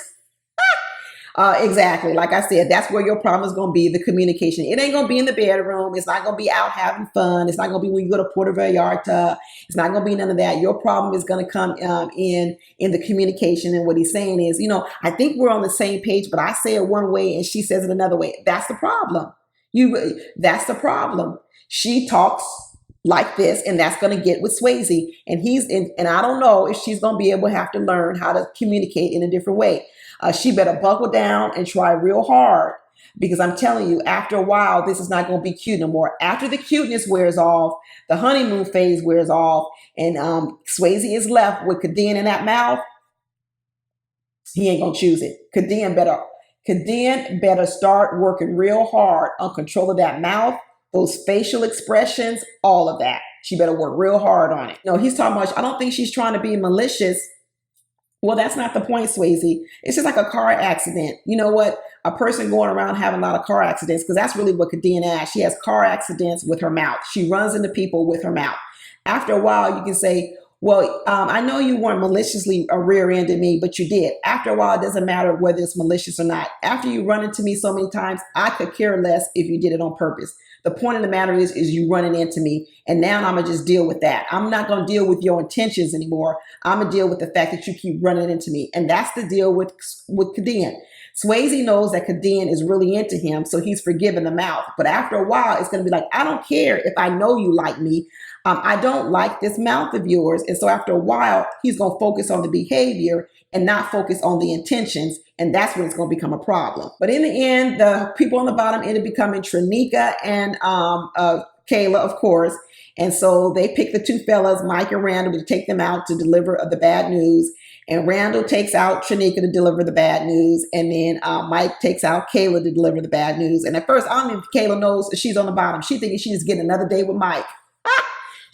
Exactly. Like I said, that's where your problem is going to be, the communication. It ain't going to be in the bedroom. It's not going to be out having fun. It's not going to be when you go to Puerto Vallarta. It's not going to be none of that. Your problem is going to come in the communication. And what he's saying is, I think we're on the same page, but I say it one way and she says it another way. That's the problem. That's the problem. She talks like this, and that's going to get with Swayze. And I don't know if she's going to be able to have to learn how to communicate in a different way. She better buckle down and try real hard, because I'm telling you, after a while, this is not going to be cute no more. After the cuteness wears off, the honeymoon phase wears off, and Swayze is left with Kadeem in that mouth. He ain't going to choose it. Kadeem better start working real hard on control of that mouth, those facial expressions, all of that. She better work real hard on it. He's talking about, I don't think she's trying to be malicious. Well, that's not the point, Swayze. It's just like a car accident. You know what? A person going around having a lot of car accidents, because that's really what Kadeem has. She has car accidents with her mouth. She runs into people with her mouth. After a while, you can say, well, I know you weren't maliciously rear-ended me, but you did. After a while, it doesn't matter whether it's malicious or not. After you run into me so many times, I could care less if you did it on purpose. The point of the matter is you running into me, and now I'm gonna just deal with that. I'm not gonna deal with your intentions anymore. I'm gonna deal with the fact that you keep running into me, and that's the deal with Kadeem. Swayze knows that Kadeem is really into him, so he's forgiven the mouth. But after a while, it's gonna be like, I don't care if I know you like me. I don't like this mouth of yours. And so after a while, he's going to focus on the behavior and not focus on the intentions. And that's when it's going to become a problem. But in the end, the people on the bottom ended up becoming Trinika and Kayla, of course. And so they picked the two fellas, Mike and Randall, to take them out to deliver the bad news. And Randall takes out Trinika to deliver the bad news. And then Mike takes out Kayla to deliver the bad news. And at first, I don't know if Kayla knows she's on the bottom. She thinking she's just getting another day with Mike.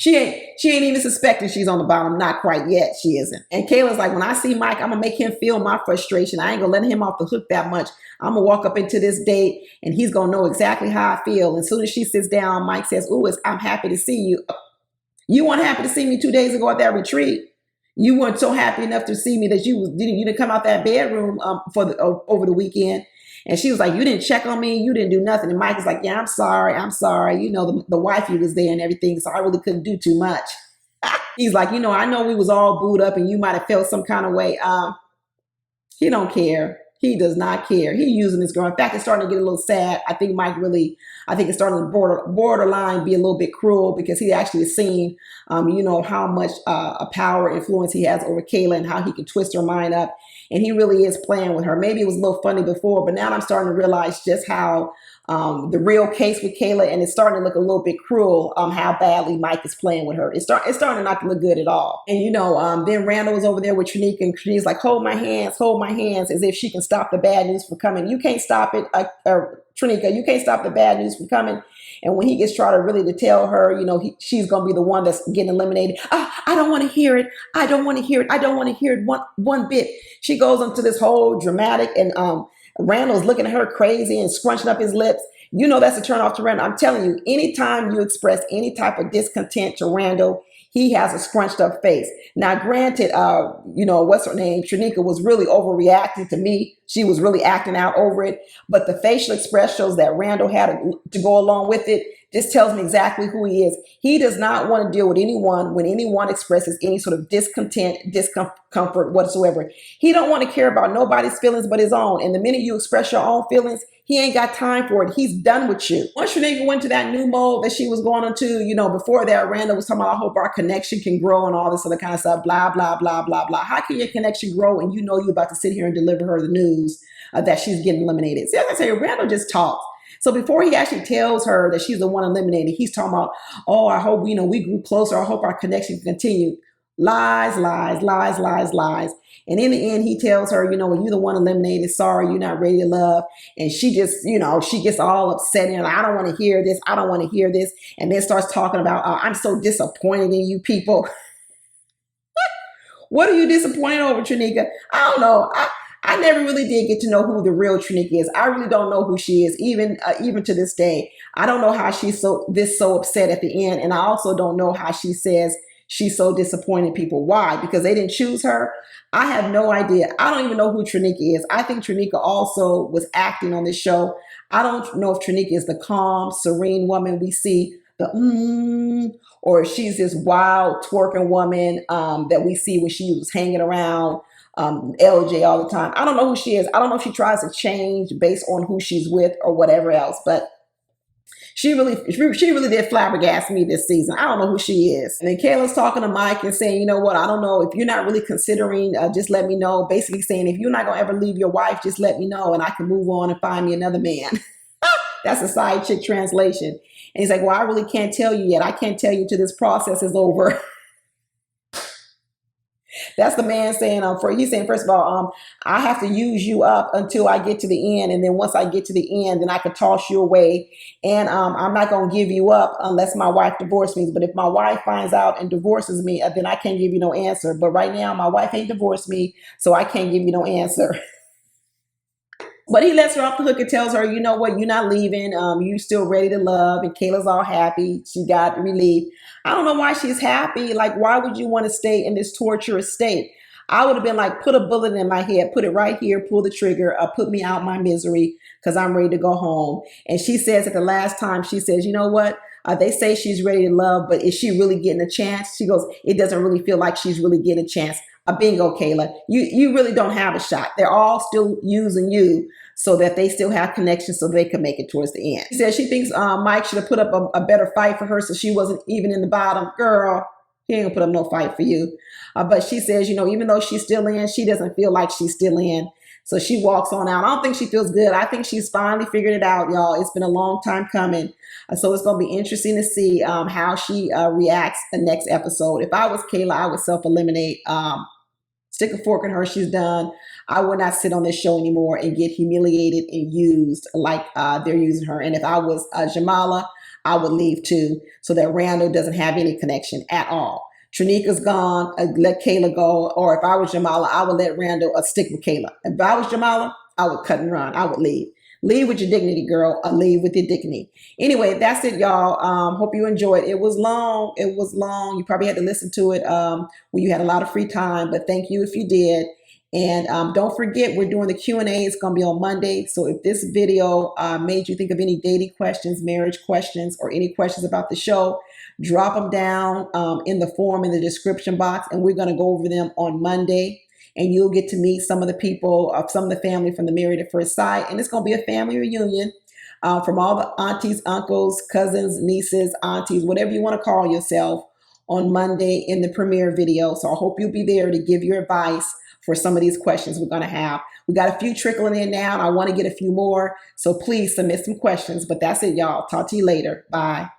She ain't even suspecting she's on the bottom. Not quite yet. She isn't. And Kayla's like, when I see Mike, I'm going to make him feel my frustration. I ain't going to let him off the hook that much. I'm going to walk up into this date and he's going to know exactly how I feel. And as soon as she sits down, Mike says, ooh, I'm happy to see you. You weren't happy to see me 2 days ago at that retreat. You weren't so happy enough to see me that you didn't come out that bedroom over the weekend. And she was like, you didn't check on me. You didn't do nothing. And Mike was like, yeah, I'm sorry. I'm sorry. You know, the wifey was there and everything. So I really couldn't do too much. He's like, you know, I know we was all booed up and you might have felt some kind of way. He don't care. He does not care. He using this girl. In fact, it's starting to get a little sad. I think it's starting to borderline be a little bit cruel because he actually has seen, you know, how much a power influence he has over Kayla and how he can twist her mind up. And he really is playing with her. Maybe it was a little funny before, but now I'm starting to realize just how the real case with Kayla, and it's starting to look a little bit cruel how badly Mike is playing with her. It's starting to not look good at all. And, you know, then Randall was over there with Trinika, and Trinika's like, hold my hands, as if she can stop the bad news from coming. You can't stop it, Trinika. You can't stop the bad news from coming. And when he gets trying to really to tell her, you know, she's going to be the one that's getting eliminated. I don't want to hear it. I don't want to hear it. I don't want to hear it one bit. She goes into this whole dramatic, and Randall's looking at her crazy and scrunching up his lips. You know that's a turn off to Randall. I'm telling you, anytime you express any type of discontent to Randall, he has a scrunched up face. Now, granted, you know, what's her name? Trinika was really overreacting to me. She was really acting out over it. But the facial expression shows that Randall had to go along with it. This tells me exactly who he is. He does not want to deal with anyone when anyone expresses any sort of discontent, discomfort whatsoever. He don't want to care about nobody's feelings but his own. And the minute you express your own feelings, he ain't got time for it. He's done with you. Once Trinika went to that new mode that she was going into, you know, before that, Randall was talking about, I hope our connection can grow and all this other kind of stuff, blah, blah, blah, blah, blah. How can your connection grow and you know you're about to sit here and deliver her the news that she's getting eliminated? See, as I say, Randall just talks. So before he actually tells her that she's the one eliminated, he's talking about, oh, I hope, you know, we grew closer. I hope our connection can continue. Lies, lies, lies, lies, lies. And in the end, he tells her, you know, well, you're the one eliminated. Sorry, you're not ready to love. And she just, you know, she gets all upset and I don't want to hear this. I don't want to hear this. And then starts talking about, I'm so disappointed in you people. What are you disappointed over, Trinika? I don't know. I never really did get to know who the real Trinika is. I really don't know who she is, even to this day. I don't know how she's so upset at the end. And I also don't know how she says she's so disappointed in people. Why? Because they didn't choose her? I have no idea. I don't even know who Trinika is. I think Trinika also was acting on this show. I don't know if Trinika is the calm, serene woman we see, or if she's this wild, twerking woman that we see when she was hanging around LJ all the time. I don't know who she is. I don't know if she tries to change based on who she's with or whatever else, but she really did flabbergast me this season. I don't know who she is. And then Kayla's talking to Mike and saying, you know what, I don't know. If you're not really considering, just let me know. Basically saying, if you're not going to ever leave your wife, just let me know and I can move on and find me another man. That's a side chick translation. And he's like, well, I really can't tell you yet. I can't tell you till this process is over. That's the man saying, he's saying, first of all, I have to use you up until I get to the end. And then once I get to the end, then I could toss you away. And I'm not going to give you up unless my wife divorces me. But if my wife finds out and divorces me, then I can't give you no answer. But right now, my wife ain't divorced me, so I can't give you no answer. But he lets her off the hook and tells her, you know what, you're not leaving. You still ready to love. And Kayla's all happy. She got relief. I don't know why she's happy. Like, why would you want to stay in this torturous state? I would have been like, put a bullet in my head, put it right here, pull the trigger, put me out my misery because I'm ready to go home. And she says at the last time, she says, you know what? They say she's ready to love, but is she really getting a chance? She goes, it doesn't really feel like she's really getting a chance. Bingo, Kayla. You really don't have a shot. They're all still using you so that they still have connections so they can make it towards the end. She says she thinks Mike should have put up a better fight for her so she wasn't even in the bottom. Girl, he ain't gonna put up no fight for you. But she says, you know, even though she's still in, she doesn't feel like she's still in. So she walks on out. I don't think she feels good. I think she's finally figured it out, y'all. It's been a long time coming. So it's going to be interesting to see how she reacts the next episode. If I was Kayla, I would self-eliminate. Stick a fork in her, she's done. I would not sit on this show anymore and get humiliated and used like they're using her. And if I was Jamala, I would leave too so that Randall doesn't have any connection at all. Trinika's gone, let Kayla go. Or if I was Jamala, I would let Randall stick with Kayla. If I was Jamala, I would cut and run. I would leave. Leave with your dignity, girl. Leave with your dignity. Anyway, that's it, y'all. Hope you enjoyed. It was long. It was long. You probably had to listen to it when you had a lot of free time, but thank you if you did. And don't forget, we're doing the Q&A. It's going to be on Monday. So if this video made you think of any dating questions, marriage questions, or any questions about the show, drop them down in the form in the description box, and we're going to go over them on Monday. And you'll get to meet some of the people, some of the family from the Married at First Sight. And it's going to be a family reunion from all the aunties, uncles, cousins, nieces, aunties, whatever you want to call yourself, on Monday in the premiere video. So I hope you'll be there to give your advice for some of these questions we're going to have. We got a few trickling in now, and I want to get a few more. So please submit some questions. But that's it, y'all. Talk to you later. Bye.